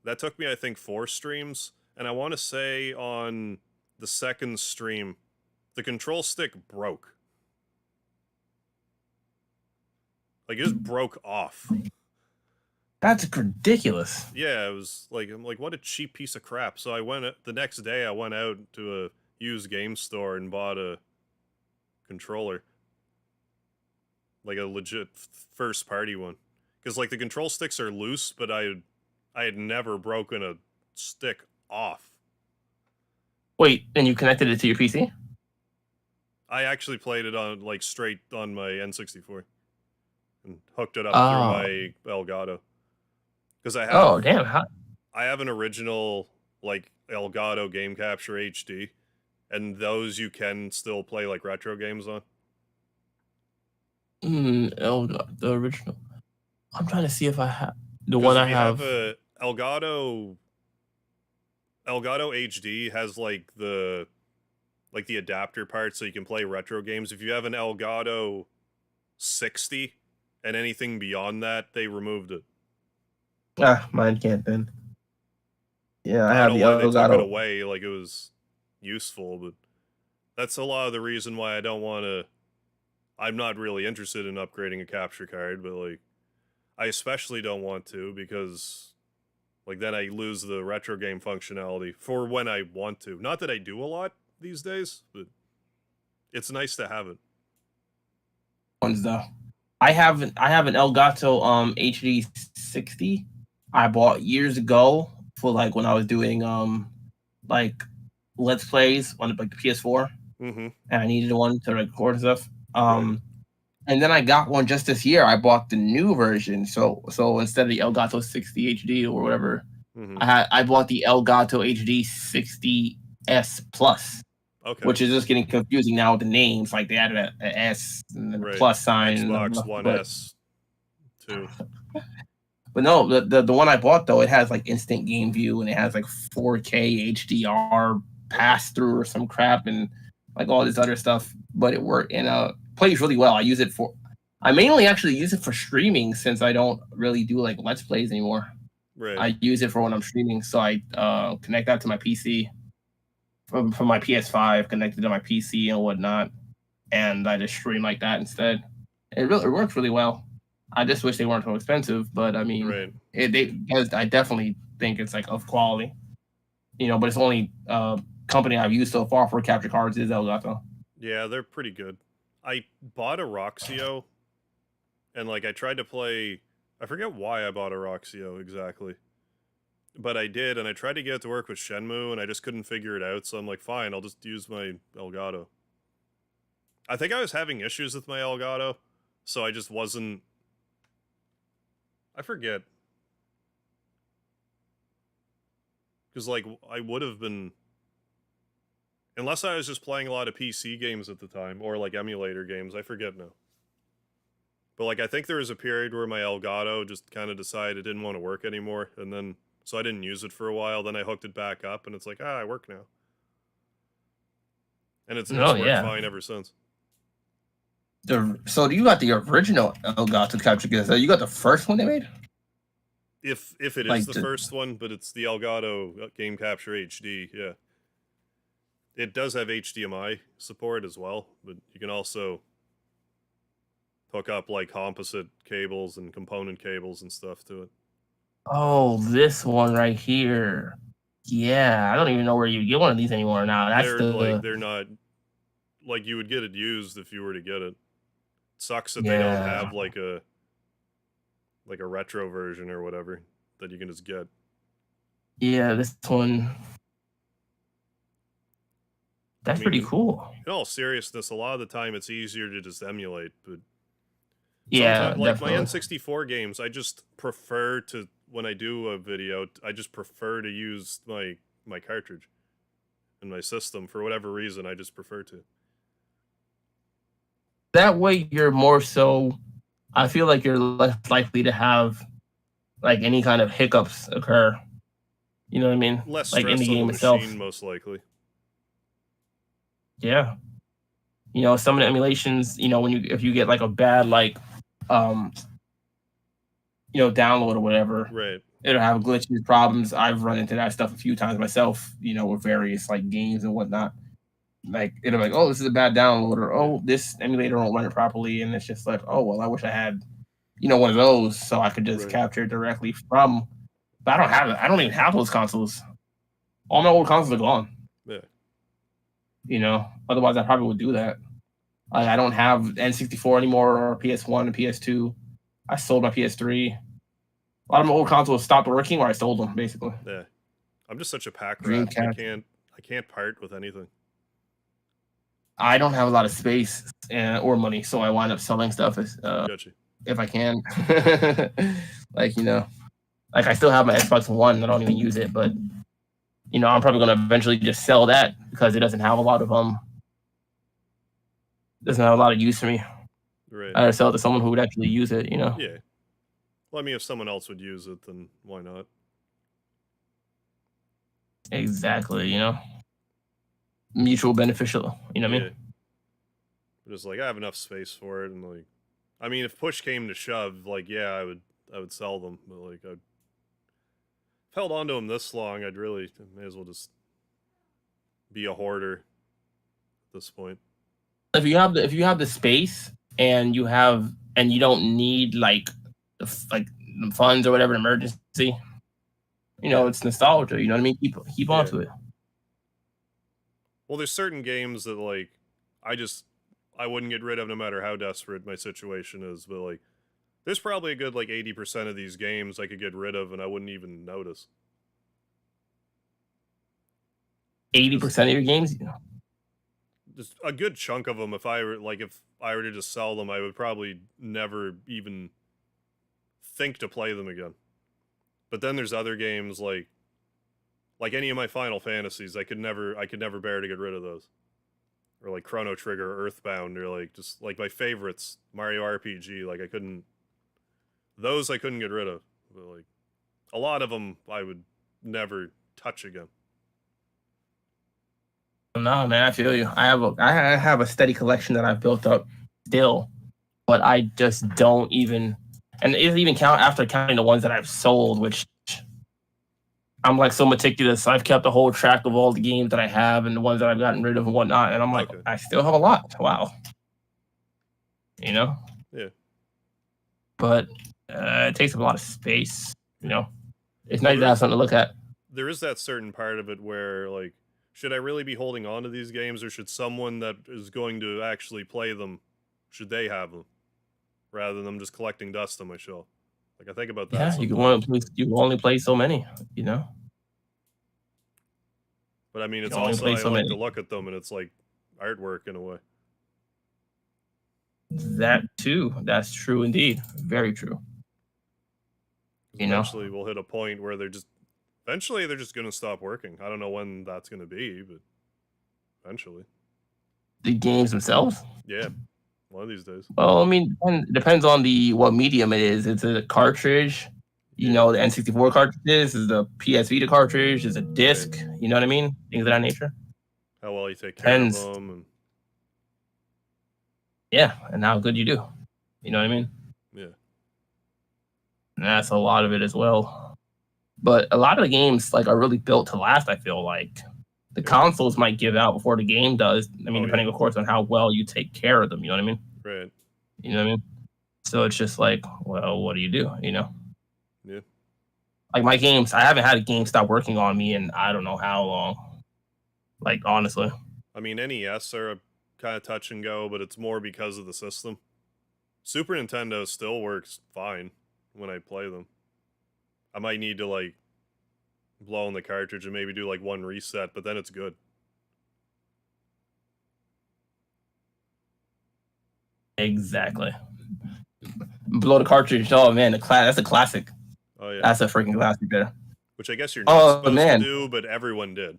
That took me, I think, 4 streams, and I want to say on the second stream, the control stick broke. Like, it just broke off. That's ridiculous. Yeah, it was like, I'm like, what a cheap piece of crap. So the next day I went out to a used game store and bought a controller. Like a legit first party one. Because like the control sticks are loose, but I had never broken a stick off. Wait, and you connected it to your PC? I actually played it on like straight on my N64. And hooked it up through my Elgato. Because I have, oh damn, I have an original like Elgato Game Capture HD, and those you can still play like retro games on. Elgato, the original. I'm trying to see if I have the one I have. A Elgato HD has like the adapter part, so you can play retro games. If you have an Elgato 60 and anything beyond that, they removed it. Mine can't then. Yeah, I have the Elgato. They took it away, like it was useful, but that's a lot of the reason why I don't want to. I'm not really interested in upgrading a capture card, but like, I especially don't want to because, like, then I lose the retro game functionality for when I want to. Not that I do a lot these days, but it's nice to have it. Ones though, I have an Elgato HD 60. I bought years ago for like when I was doing like Let's Plays on like the PS4, and I needed one to record stuff. Right. And then I got one just this year. I bought the new version, so instead of the Elgato 60 HD or whatever, I bought the Elgato HD 60S Plus. Okay. Which is just getting confusing now with the names. Like they added an S and then a plus sign. Xbox One S, too. But no, the one I bought though, it has like instant game view and it has like 4K HDR pass through or some crap and like all this other stuff. But it worked and plays really well. I mainly actually use it for streaming since I don't really do like Let's Plays anymore. Right. I use it for when I'm streaming, so I connect that to my PC from my PS5, connected to my PC and whatnot, and I just stream like that instead. It works really well. I just wish they weren't so expensive, but I mean, I definitely think it's like of quality, but it's the only company I've used so far for capture cards is Elgato. Yeah, they're pretty good. I bought a Roxio, and like I tried to play. I forget why I bought a Roxio exactly, but I did, and I tried to get it to work with Shenmue, and I just couldn't figure it out. So I'm like, fine, I'll just use my Elgato. I think I was having issues with my Elgato, so I just wasn't. I forget. Because, like, I would have been... Unless I was just playing a lot of PC games at the time, or, like, emulator games. I forget now. But, like, I think there was a period where my Elgato just kind of decided it didn't want to work anymore, and then... So I didn't use it for a while, then I hooked it back up, and it's like, I work now. And it's Oh worked yeah. fine ever since. So you got the original Elgato capture case. You got the first one they made? If it is Like the first one, but it's the Elgato Game Capture HD, yeah. It does have HDMI support as well, but you can also hook up like composite cables and component cables and stuff to it. Oh, this one right here. Yeah, I don't even know where you get one of these anymore now. That's They're not like you would get it used if you were to get it. Sucks that they don't have like a retro version or whatever that you can just get. Yeah, this one. That's pretty cool. In all seriousness, a lot of the time it's easier to just emulate, but yeah, like definitely. my N64 games, I just prefer to, when I do a video, I just prefer to use my cartridge in my system for whatever reason. I just prefer to. That way, you're more so. I feel like you're less likely to have like any kind of hiccups occur. You know what I mean? Less like stress in the on game the itself. machine, most likely. Yeah. You know, some of the emulations, you know, if you get like a bad download or whatever, right, it'll have glitches, problems. I've run into that stuff a few times myself, you know, with various like games and whatnot. Like it'll be like, oh, this is a bad download, or oh, this emulator won't run it properly, and it's just like, oh well, I wish I had, one of those so I could just capture it directly from. But I don't have it. I don't even have those consoles. All my old consoles are gone. Yeah. You know, otherwise I probably would do that. I don't have N64 anymore or PS1 and PS2. I sold my PS3. A lot of my old consoles stopped working, or I sold them basically. Yeah, I'm just such a pack rat. I can't part with anything. I don't have a lot of space or money, so I wind up selling stuff if I can. Like I still have my Xbox One. I don't even use it, but I'm probably going to eventually just sell that because it doesn't have a lot of use for me. Right. I sell it to someone who would actually use it. Yeah. Well, I mean, if someone else would use it, then why not? Exactly. Mutual beneficial. You know what I mean? Just like I have enough space for it, and like, I mean, if push came to shove, like, yeah, I would sell them, but like, I've held on to them this long, I may as well just be a hoarder at this point. If you have the space and you don't need like the funds or whatever emergency, it's nostalgia. You know what I mean? Keep on to it. Well, there's certain games that like I wouldn't get rid of no matter how desperate my situation is, but like there's probably a good like 80% of these games I could get rid of and I wouldn't even notice. 80% of your games? Just a good chunk of them. If I were to just sell them, I would probably never even think to play them again. But then there's other games like any of my Final Fantasies, I could never bear to get rid of those. Or like Chrono Trigger, or Earthbound, or like just like my favorites, Mario RPG. Like I couldn't get rid of. But like a lot of them, I would never touch again. No, man, I feel you. I have a steady collection that I've built up still, but I just don't even, and it doesn't even count after counting the ones that I've sold, which I'm like so meticulous. I've kept a whole track of all the games that I have and the ones that I've gotten rid of and whatnot, and I'm like, I still have a lot. Wow. Yeah. But it takes up a lot of space. It's nice to have something to look at. There is that certain part of it where like, should I really be holding on to these games, or should someone that is going to actually play them, should they have them, rather than them just collecting dust on my shelf? Like I think about that. Yeah, you can only play so many, But I mean, it's also I like to look at them, and it's like artwork in a way. That too. That's true indeed. Very true. Eventually, we'll hit a point where eventually they're just gonna stop working. I don't know when that's gonna be, but eventually. The games themselves. Yeah, one of these days. Well, I mean, it depends on what medium it is. It's a cartridge. You know, the N64 cartridges, is the PS Vita cartridge, is a disc. Right. You know what I mean? Things of that nature. How well you take care of them. And... Yeah, and how good you do. You know what I mean? Yeah. And that's a lot of it as well. But a lot of the games are really built to last, I feel like. The consoles might give out before the game does. I mean, depending, of course, on how well you take care of them. You know what I mean? Right. You know what I mean? So it's just like, well, what do you do? You know? Yeah. Like my games, I haven't had a game stop working on me in I don't know how long. Like, honestly. I mean, NES are a kind of touch and go, but it's more because of the system. Super Nintendo still works fine when I play them. I might need to, blow on the cartridge and maybe do, one reset, but then it's good. Exactly. Blow the cartridge. Oh, man, that's a classic. Oh, yeah. That's a freaking classic there. Which I guess you're not supposed to do, but everyone did.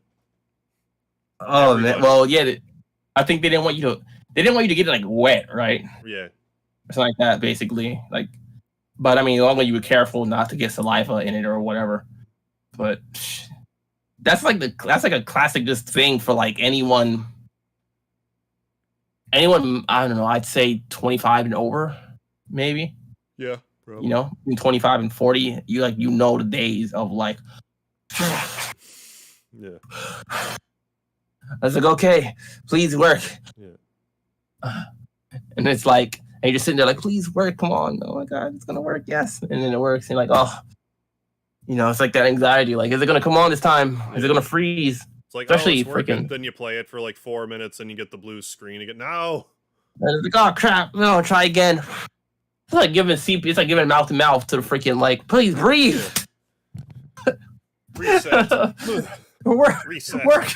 Oh, man. Well, yeah. I think they didn't want you to get it, wet, right? Yeah. Something like that, basically. But I mean, as long as you were careful not to get saliva in it or whatever. But that's like a classic just thing for anyone. I don't know, I'd say 25 and over, maybe. Yeah, probably. You know, between 25 and 40, you know the days of yeah. I was like, okay, please work. Yeah. And it's and you're just sitting there please work, come on. Oh my God, it's gonna work, yes. And then it works, and you're oh. You know, it's that anxiety. Is it going to come on this time? Is it going to freeze? It's especially it's freaking. Then you play it for 4 minutes and you get the blue screen. You get, no. And it's oh, crap. No, try again. It's like giving it's like giving mouth to mouth to the freaking, please breathe. Reset. Reset. Work.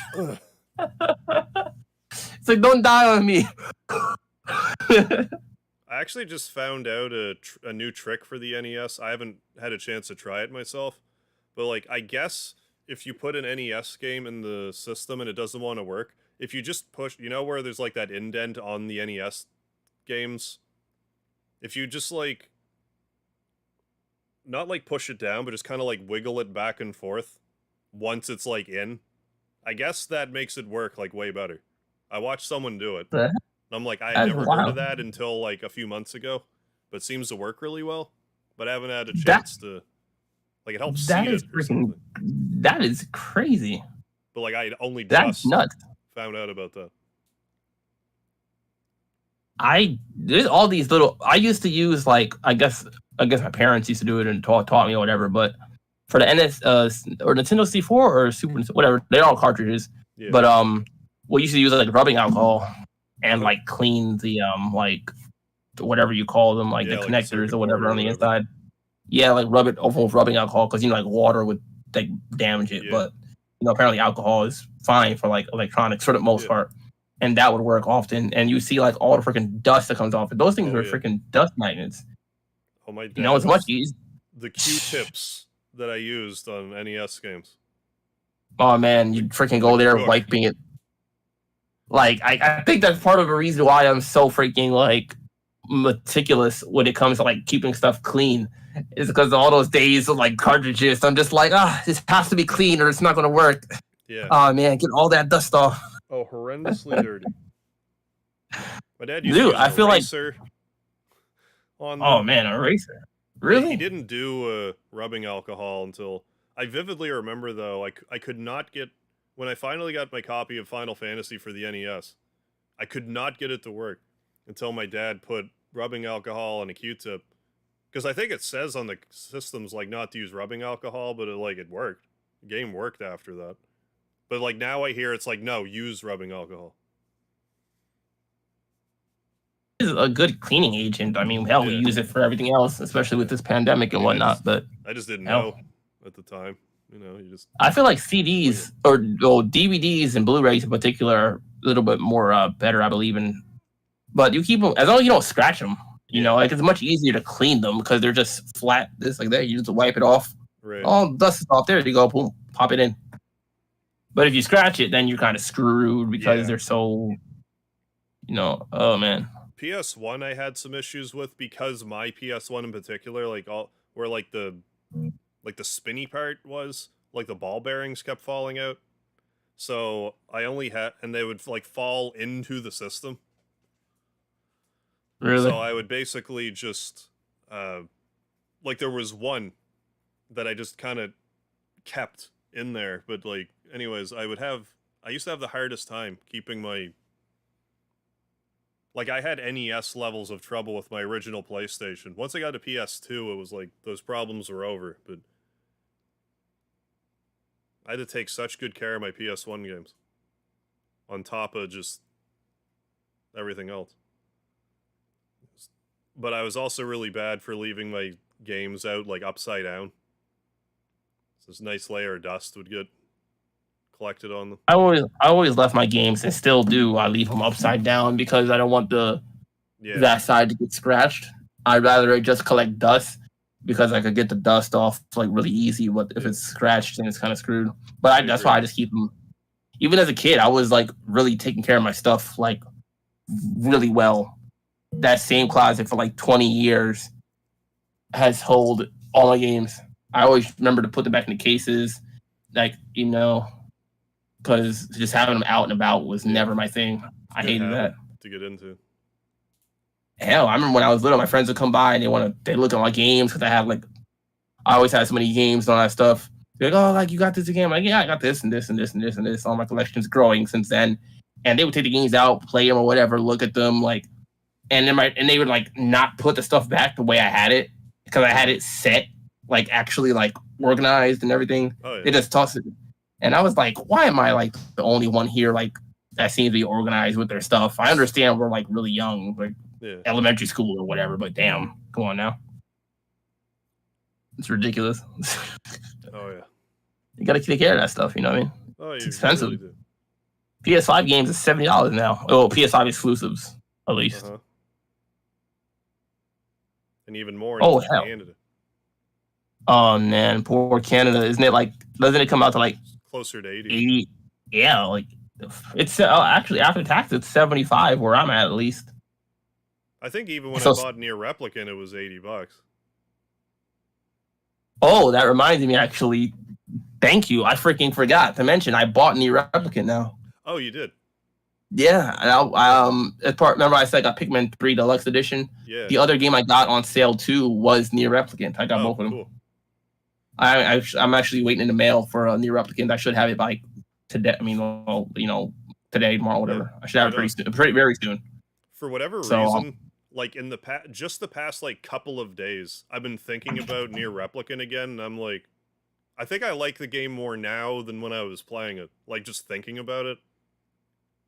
It's don't die on me. I actually just found out a new trick for the NES. I haven't had a chance to try it myself. But, I guess if you put an NES game in the system and it doesn't want to work, if you just push... You know where there's, that indent on the NES games? If you just, not, push it down, but just kind of, wiggle it back and forth once it's, in, I guess that makes it work, way better. I watched someone do it. I'm I had never heard of that until a few months ago, but it seems to work really well. But I haven't had a chance to it helps that see is it freaking that is crazy. But I only just nuts. Found out about that. There's all these little I used to use I guess my parents used to do it and taught me or whatever, but for the NS or Nintendo C4 or Super whatever, they're all cartridges. Yeah. But we used to use rubbing alcohol and clean the whatever you call them, the connectors or whatever on the inside. Yeah, rub it over with rubbing alcohol because water would damage it. Yeah. But apparently alcohol is fine for electronics for the most part, and that would work often. And you see all the freaking dust that comes off it. Those things are freaking dust magnets. Oh my! Dad, it's much easier. The Q-tips that I used on NES games. Oh man, you freaking go there wiping it. I think that's part of the reason why I'm so freaking meticulous when it comes to keeping stuff clean, is because of all those days of cartridges. I'm just this has to be clean or it's not gonna work. Yeah. Oh man, get all that dust off. Oh, horrendously dirty. My dad used to use I feel eraser on oh man, eraser. Really? He didn't do rubbing alcohol until I vividly remember though. I could not get. When I finally got my copy of Final Fantasy for the NES, I could not get it to work until my dad put rubbing alcohol on a Q-tip. Because I think it says on the systems, not to use rubbing alcohol, but it worked. The game worked after that. But, now I hear it's no, use rubbing alcohol. It's a good cleaning agent. I mean, hell, we use it for everything else, especially with this pandemic and whatnot, but... I just didn't know at the time. You just... I feel like CDs or DVDs and Blu-rays in particular are a little bit more better, I believe in. But you keep them as long as you don't scratch them. You know, like it's much easier to clean them because they're just flat, this like that. You just wipe it off. Right. All dust is off there. You go, boom, pop it in. But if you scratch it, then you're kind of screwed because they're so, you know. Oh man. PS1 I had some issues with because my PS1 in particular, like all where like the spinny part was, like the ball bearings kept falling out. So I only had, and they would like fall into the system. Really? So I would basically just, like there was one that I just kind of kept in there. But like, anyways, I used to have the hardest time keeping my, like I had NES levels of trouble with my original PlayStation. Once I got to PS2, it was like those problems were over. But I had to take such good care of my PS1 games on top of just everything else. But I was also really bad for leaving my games out like upside down. So this nice layer of dust would get collected on them. I always left my games and still do. I leave them upside down because I don't want that side to get scratched. I'd rather just collect dust because I could get the dust off like really easy. But if it's scratched, then it's kind of screwed. But that's why I just keep them. Even as a kid, I was like really taking care of my stuff like really well. That same closet for like 20 years has held all my games. I always remember to put them back in the cases, like, you know, because just having them out and about was never my thing. I hated that. To get into. Hell, I remember when I was little, my friends would come by and they look at my games because I always had so many games and all that stuff. They're like, oh, like you got this again? I'm like, yeah, I got this and this and this and this and this. All my collection's growing since then. And they would take the games out, play them or whatever, look at them, like, and they would like not put the stuff back the way I had it because I had it set, like actually like organized and everything. Oh, yeah. They just toss it, and I was like, why am I like the only one here like that seems to be organized with their stuff? I understand we're like really young, like elementary school or whatever, but damn, come on now, it's ridiculous. Oh yeah, you gotta take care of that stuff. You know what I mean? Oh, it's expensive. Really do. PS5 games is $70 now. Oh, PS5 exclusives at least. Uh-huh. And even more in Canada. Oh man, poor Canada. Isn't it like, doesn't it come out to like closer to 80? 80? Yeah, like it's actually after tax it's 75 where I'm at least. I think even when I bought Near Replicant it was $80. Oh, that reminds me actually. Thank you. I freaking forgot to mention I bought Near Replicant now. Oh, you did? Yeah, as part, remember I said I got Pikmin 3 Deluxe Edition? Yeah. The other game I got on sale too was Near Replicant. I got both of them. Cool. I'm actually waiting in the mail for a Near Replicant. I should have it by today. I mean, well, you know, today, tomorrow, whatever. Yeah. I should have it pretty soon, very soon. For whatever reason, like in the past like couple of days, I've been thinking about Near Replicant again, and I'm like, I think I like the game more now than when I was playing it. Like just thinking about it.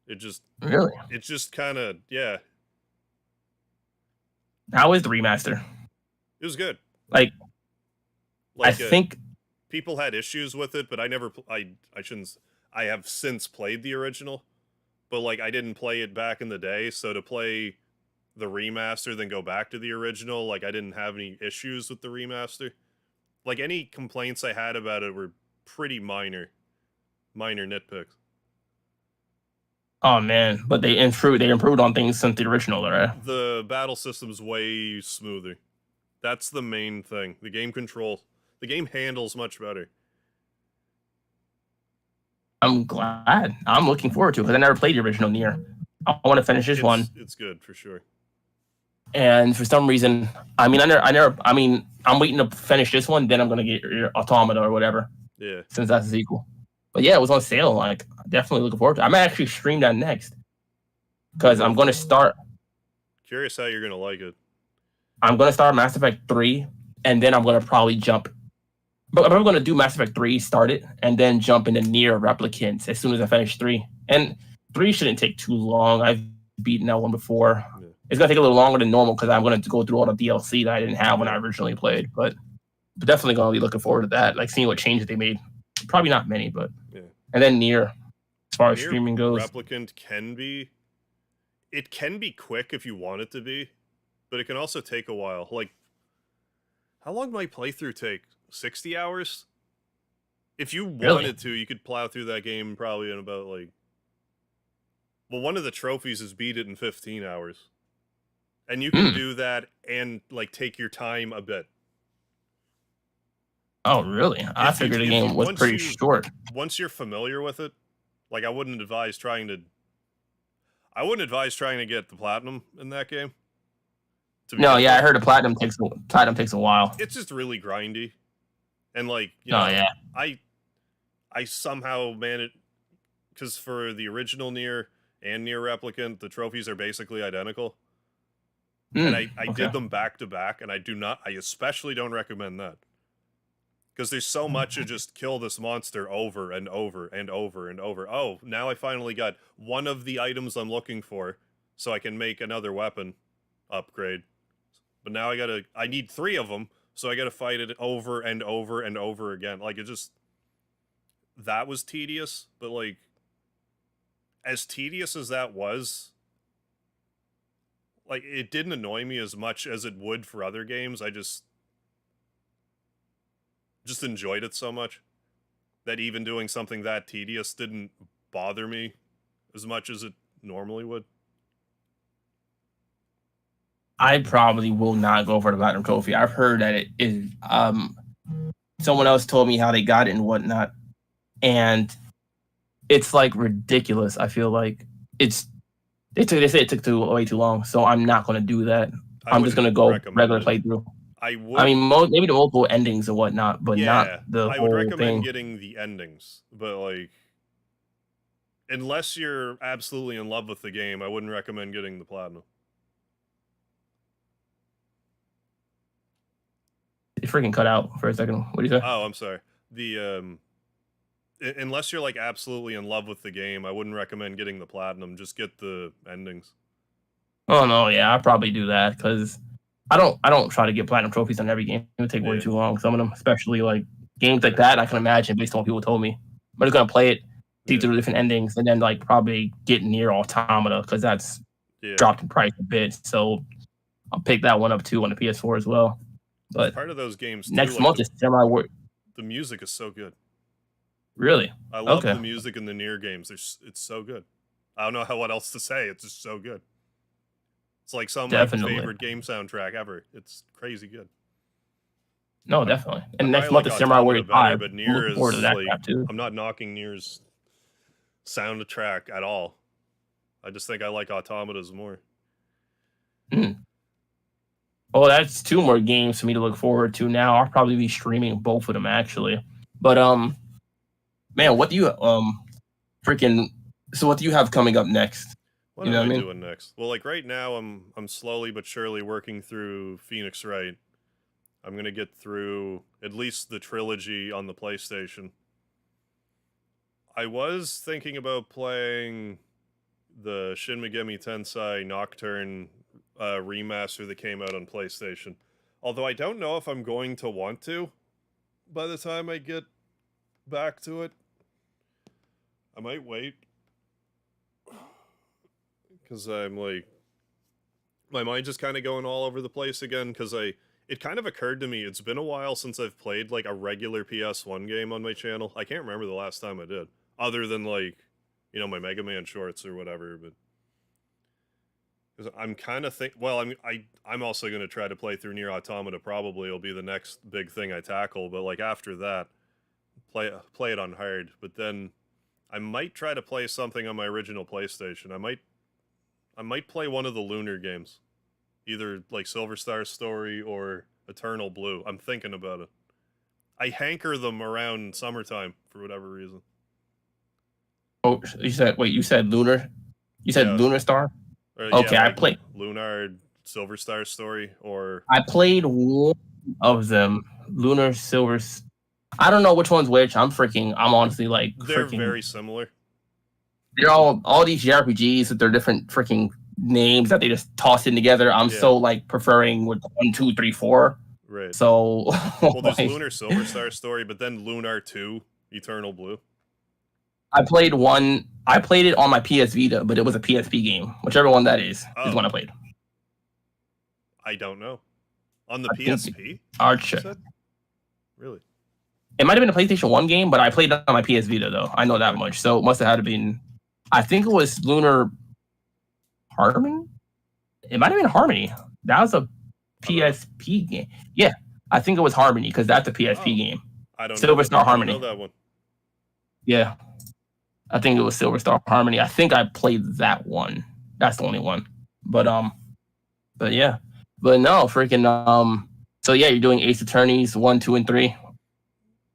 It just It's just kind of How is the remaster? It was good. Like I think people had issues with it, but I never. I shouldn't. I have since played the original, but like I didn't play it back in the day. So to play the remaster, then go back to the original, like I didn't have any issues with the remaster. Like any complaints I had about it were pretty minor nitpicks. Oh man, but they improved on things since the original, right? The battle system's way smoother. That's the main thing. The game handles much better. I'm glad. I'm looking forward to it because I never played the original Nier. I want to finish this one. It's good for sure. And for some reason, I mean, I'm waiting to finish this one, then I'm gonna get Automata or whatever. Yeah. Since that's a sequel. But yeah, it was on sale. Like, definitely looking forward to it. I might actually stream that next. Because I'm going to start. Curious how you're going to like it. I'm going to start Mass Effect 3, and then I'm going to probably jump. But I'm going to do Mass Effect 3, start it, and then jump into Nier Replicants as soon as I finish 3. And 3 shouldn't take too long. I've beaten that one before. Yeah. It's going to take a little longer than normal because I'm going to go through all the DLC that I didn't have when I originally played. But definitely going to be looking forward to that. Like, seeing what changes they made. Probably not many, but and then Nier, as far as streaming goes, Replicant can be quick if you want it to be, but it can also take a while. Like, how long might playthrough take? 60 hours? If you Really? wanted to, you could plow through that game probably in about like. Well, one of the trophies is beat it in 15 hours. And you can Hmm. do that and like take your time a bit. Oh, really? I figured the If you game was pretty short. once you're familiar with it, like I wouldn't advise trying to get the platinum in that game. To No, begin yeah, I with, heard the platinum takes a while. it's just really grindy. And like, Oh yeah. I somehow managed, because for the original Nier and Nier Replicant, the trophies are basically identical. And I Okay. did them back to back, and I especially don't recommend that. Because there's so much of just kill this monster over and over and over and over. Oh, now I finally got one of the items I'm looking for, so I can make another weapon upgrade. But now I need 3 of them, so I gotta fight it over and over and over again. Like, that was tedious, but like, as tedious as that was, like, it didn't annoy me as much as it would for other games. I just enjoyed it so much that even doing something that tedious didn't bother me as much as it normally would. I probably will not go for the platinum trophy. I've heard that it is. Someone else told me how they got it and whatnot, and it's like ridiculous. I feel like they say it took way too long, so I'm not going to do that. I'm just going to go regular playthrough. I mean, maybe the multiple endings and whatnot, but not the I whole would recommend thing. getting the endings, but like, unless you're absolutely in love with the game, I wouldn't recommend getting the platinum. It freaking cut out for a second. What do you say? Oh, I'm sorry. Unless you're like absolutely in love with the game, I wouldn't recommend getting the platinum. Just get the endings. Oh no, yeah, I probably do that because I don't try to get platinum trophies on every game. It would take way too long. Some of them, especially like games like that, I can imagine based on what people told me. But I'm gonna play it, see through the different endings, and then like probably get near Automata because that's dropped in price a bit. So I'll pick that one up too on the PS4 as well. But part of those games next too, month is Samurai. The music is so good. Really? I love the music in the Nier games. It's so good. I don't know what else to say. It's just so good. It's like some of my favorite game soundtrack ever. It's crazy good. No, definitely. And next month is Samurai Warriors 5. But Nier is like, I'm not knocking Nier's soundtrack at all. I just think I like Automata's more. Well, that's 2 more games for me to look forward to now. I'll probably be streaming both of them actually. But man, what do you so what do you have coming up next? What am I doing next? Well, like right now I'm slowly but surely working through Phoenix Wright. I'm going to get through at least the trilogy on the PlayStation. I was thinking about playing the Shin Megami Tensei Nocturne remaster that came out on PlayStation. Although I don't know if I'm going to want to by the time I get back to it. I might wait. Because I'm like, my mind's just kind of going all over the place again, because it kind of occurred to me, it's been a while since I've played like a regular PS1 game on my channel. I can't remember the last time I did, other than like, you know, my Mega Man shorts or whatever, but I'm kind of I'm also going to try to play through Nier Automata. Probably it'll be the next big thing I tackle, but like after that, play it on hard. But then I might try to play something on my original PlayStation. I might play one of the Lunar games, either like Silver Star Story or Eternal Blue. I'm thinking about it. I hanker them around summertime for whatever reason. Oh, you said Lunar? You said Lunar Star? Okay, I played Lunar, Silver Star Story, or I played one of them, Lunar, Silver. I don't know which one's which. I'm honestly like they're very similar. They're all these JRPGs with their different freaking names that they just toss in together. I'm so like preferring with 1, 2, 3, 4. Right. So well, there's Lunar Silver Star Story, but then Lunar 2, Eternal Blue. I played it on my PS Vita, but it was a PSP game. Whichever one that is what I played. I don't know. On the I think PSP? Archer. Really? It might have been a PlayStation 1 game, but I played it on my PS Vita though. I know that much. So it must have had to been. I think it was Lunar Harmony. It might have been Harmony. That was a PSP game. Yeah, I think it was Harmony because that's a PSP game. I don't Silver know Star Harmony. I don't know that one. Yeah, I think it was Silver Star Harmony. I think I played that one. That's the only one. But yeah, but no, freaking So yeah, you're doing Ace Attorneys 1, 2, and 3.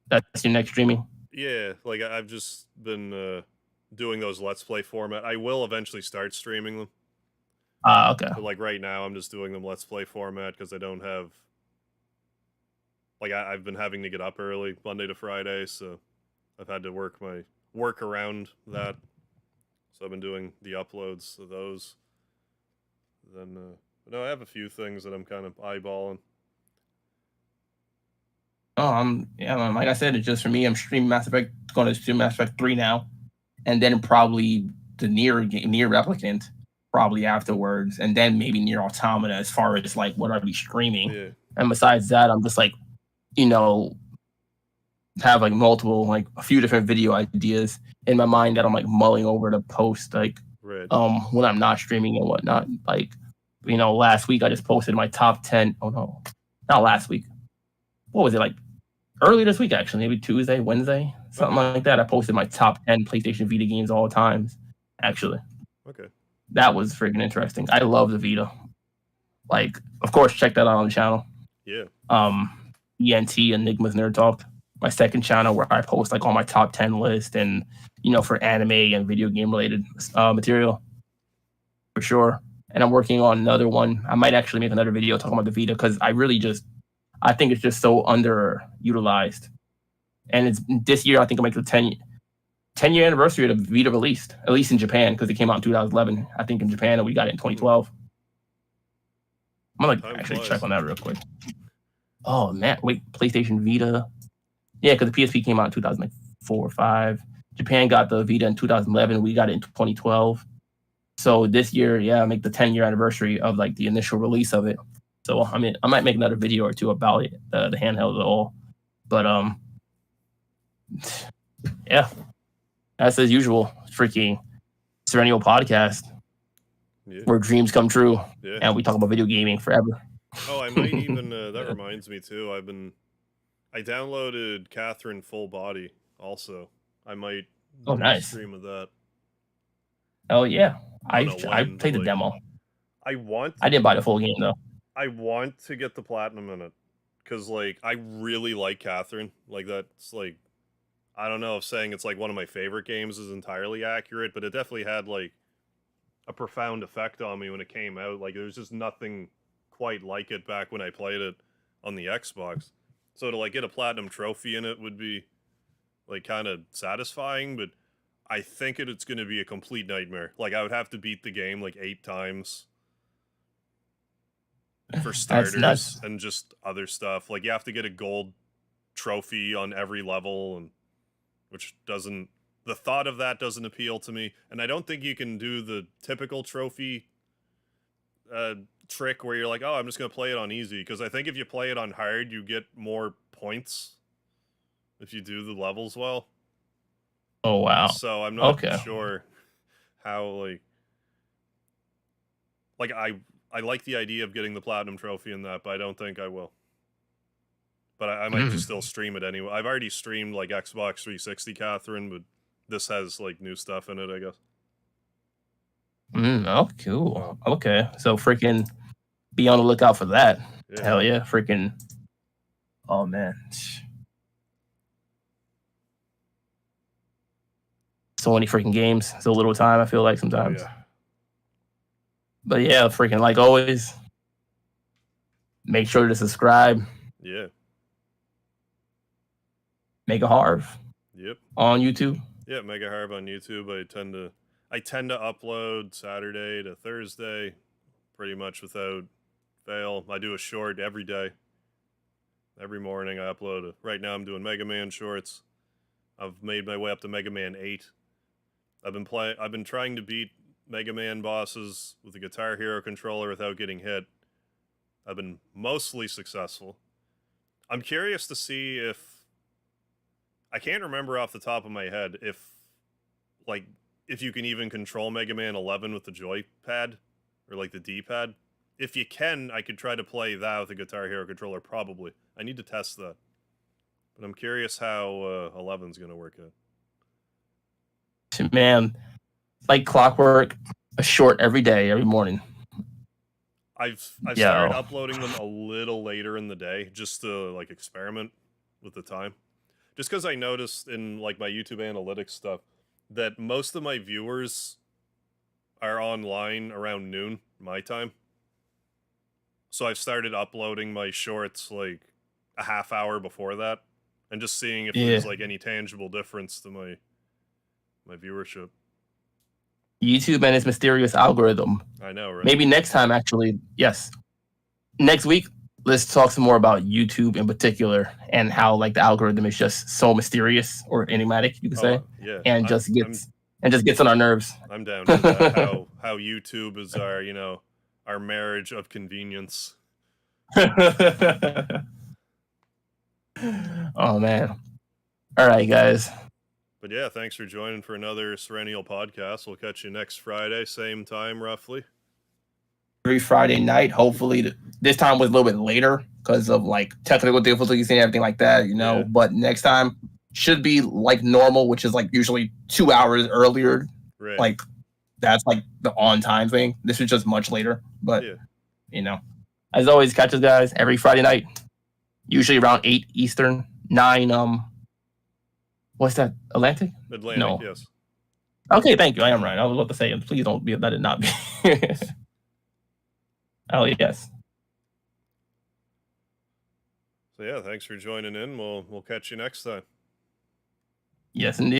That's your next streaming. Yeah, like I've just been doing those Let's Play format. I will eventually start streaming them. Okay. But like right now, I'm just doing them Let's Play format because I don't have. Like I've been having to get up early Monday to Friday, so I've had to work around that. So I've been doing the uploads of those. Then no, I have a few things that I'm kind of eyeballing. Oh, yeah, man, like I said, it's just for me. I'm streaming Mass Effect, going to stream Mass Effect 3 now, and then probably the Nier Replicant probably afterwards, and then maybe Nier Automata as far as like what I'd be streaming. Yeah. And besides that, I'm just like, have like multiple, like a few different video ideas in my mind that I'm like mulling over to post, like Right. when I'm not streaming and whatnot. Like, last week I just posted my top 10. Oh no, not last week. What was it, like early this week, actually, maybe Tuesday, Wednesday, something like that. I posted my top 10 PlayStation Vita games all times, actually. Okay. That was freaking interesting. I love the Vita. Like, of course, check that out on the channel. Yeah. ENT, Enigma's Nerd Talk, my second channel where I post like all my top 10 list and, for anime and video game related material, for sure. And I'm working on another one. I might actually make another video talking about the Vita because I think it's just so underutilized. And it's this year, I think I'll make the 10-year anniversary of the Vita released, at least in Japan, because it came out in 2011. I think in Japan, and we got it in 2012. I'm going to actually check on that real quick. Oh, man. Wait, PlayStation Vita. Yeah, because the PSP came out in 2004 or 5. Japan got the Vita in 2011. We got it in 2012. So this year, yeah, I make the 10-year anniversary of like the initial release of it. So I mean, I might make another video or two about it, the handheld at all. But yeah, as usual, freaking Serenial podcast, where dreams come true, and we talk about video gaming forever. Oh, I might even. That reminds me too. I downloaded Catherine Full Body. Also, I might. Oh, nice. Stream of that. Oh yeah, I played the demo. I didn't buy the full game though. I want to get the platinum in it because like I really like Catherine. Like that's like, I don't know if saying it's like one of my favorite games is entirely accurate, but it definitely had like a profound effect on me when it came out. Like there was just nothing quite like it back when I played it on the Xbox. So to like get a platinum trophy in it would be like kind of satisfying, but I think it's going to be a complete nightmare. Like I would have to beat the game like 8 times for starters and just other stuff. Like you have to get a gold trophy on every level, and which doesn't, the thought of that doesn't appeal to me. And I don't think you can do the typical trophy trick where you're like, oh, I'm just going to play it on easy, because I think if you play it on hard, you get more points if you do the levels well. Oh wow. So I'm not sure how like I like the idea of getting the platinum trophy in that, but I don't think I will. But I might just still stream it anyway. I've already streamed like Xbox 360 Catherine, but this has like new stuff in it, I guess. Oh, cool. Okay, so freaking be on the lookout for that. Yeah. Hell yeah, freaking. Oh man. So many freaking games. So little time, I feel like sometimes. Oh, yeah. But yeah, freaking like always, make sure to subscribe. Yeah. Mega Harv. Yep. On YouTube. Yeah, Mega Harv on YouTube. I tend to upload Saturday to Thursday, pretty much without fail. I do a short every day. Every morning I upload. Right now I'm doing Mega Man shorts. I've made my way up to Mega Man 8. I've been trying to beat Mega Man bosses with the Guitar Hero controller without getting hit. I've been mostly successful. I'm curious to see if I can't remember off the top of my head like if you can even control Mega Man 11 with the joypad or like the D-pad. If you can, I could try to play that with a Guitar Hero controller. Probably. I need to test that. But I'm curious how 11's gonna work out. Man, like clockwork, a short every day, every morning. I've started uploading them a little later in the day just to like experiment with the time. Just because I noticed in like my YouTube analytics stuff that most of my viewers are online around noon my time. So I've started uploading my shorts like a half hour before that and just seeing if there's like any tangible difference to my viewership. YouTube and its mysterious algorithm. I know, right? Maybe next time, actually, yes. Next week, let's talk some more about YouTube in particular and how like the algorithm is just so mysterious or enigmatic, you could say, and just gets on our nerves. I'm down for that. how YouTube is our our marriage of convenience. Oh man! All right, guys. But yeah, thanks for joining for another Serenial podcast. We'll catch you next Friday, same time roughly. Every Friday night. Hopefully, this time was a little bit later because of like technical difficulties and everything like that, Yeah. But next time should be like normal, which is like usually 2 hours earlier. Right. Like that's like the on time thing. This is just much later, but as always, catch us guys every Friday night, usually around 8 Eastern, 9 what's that? Atlantic? No. Yes. Okay, thank you. I am right. I was about to say, please don't be let it not be. Oh yes. So yeah, thanks for joining in. We'll catch you next time. Yes, indeed.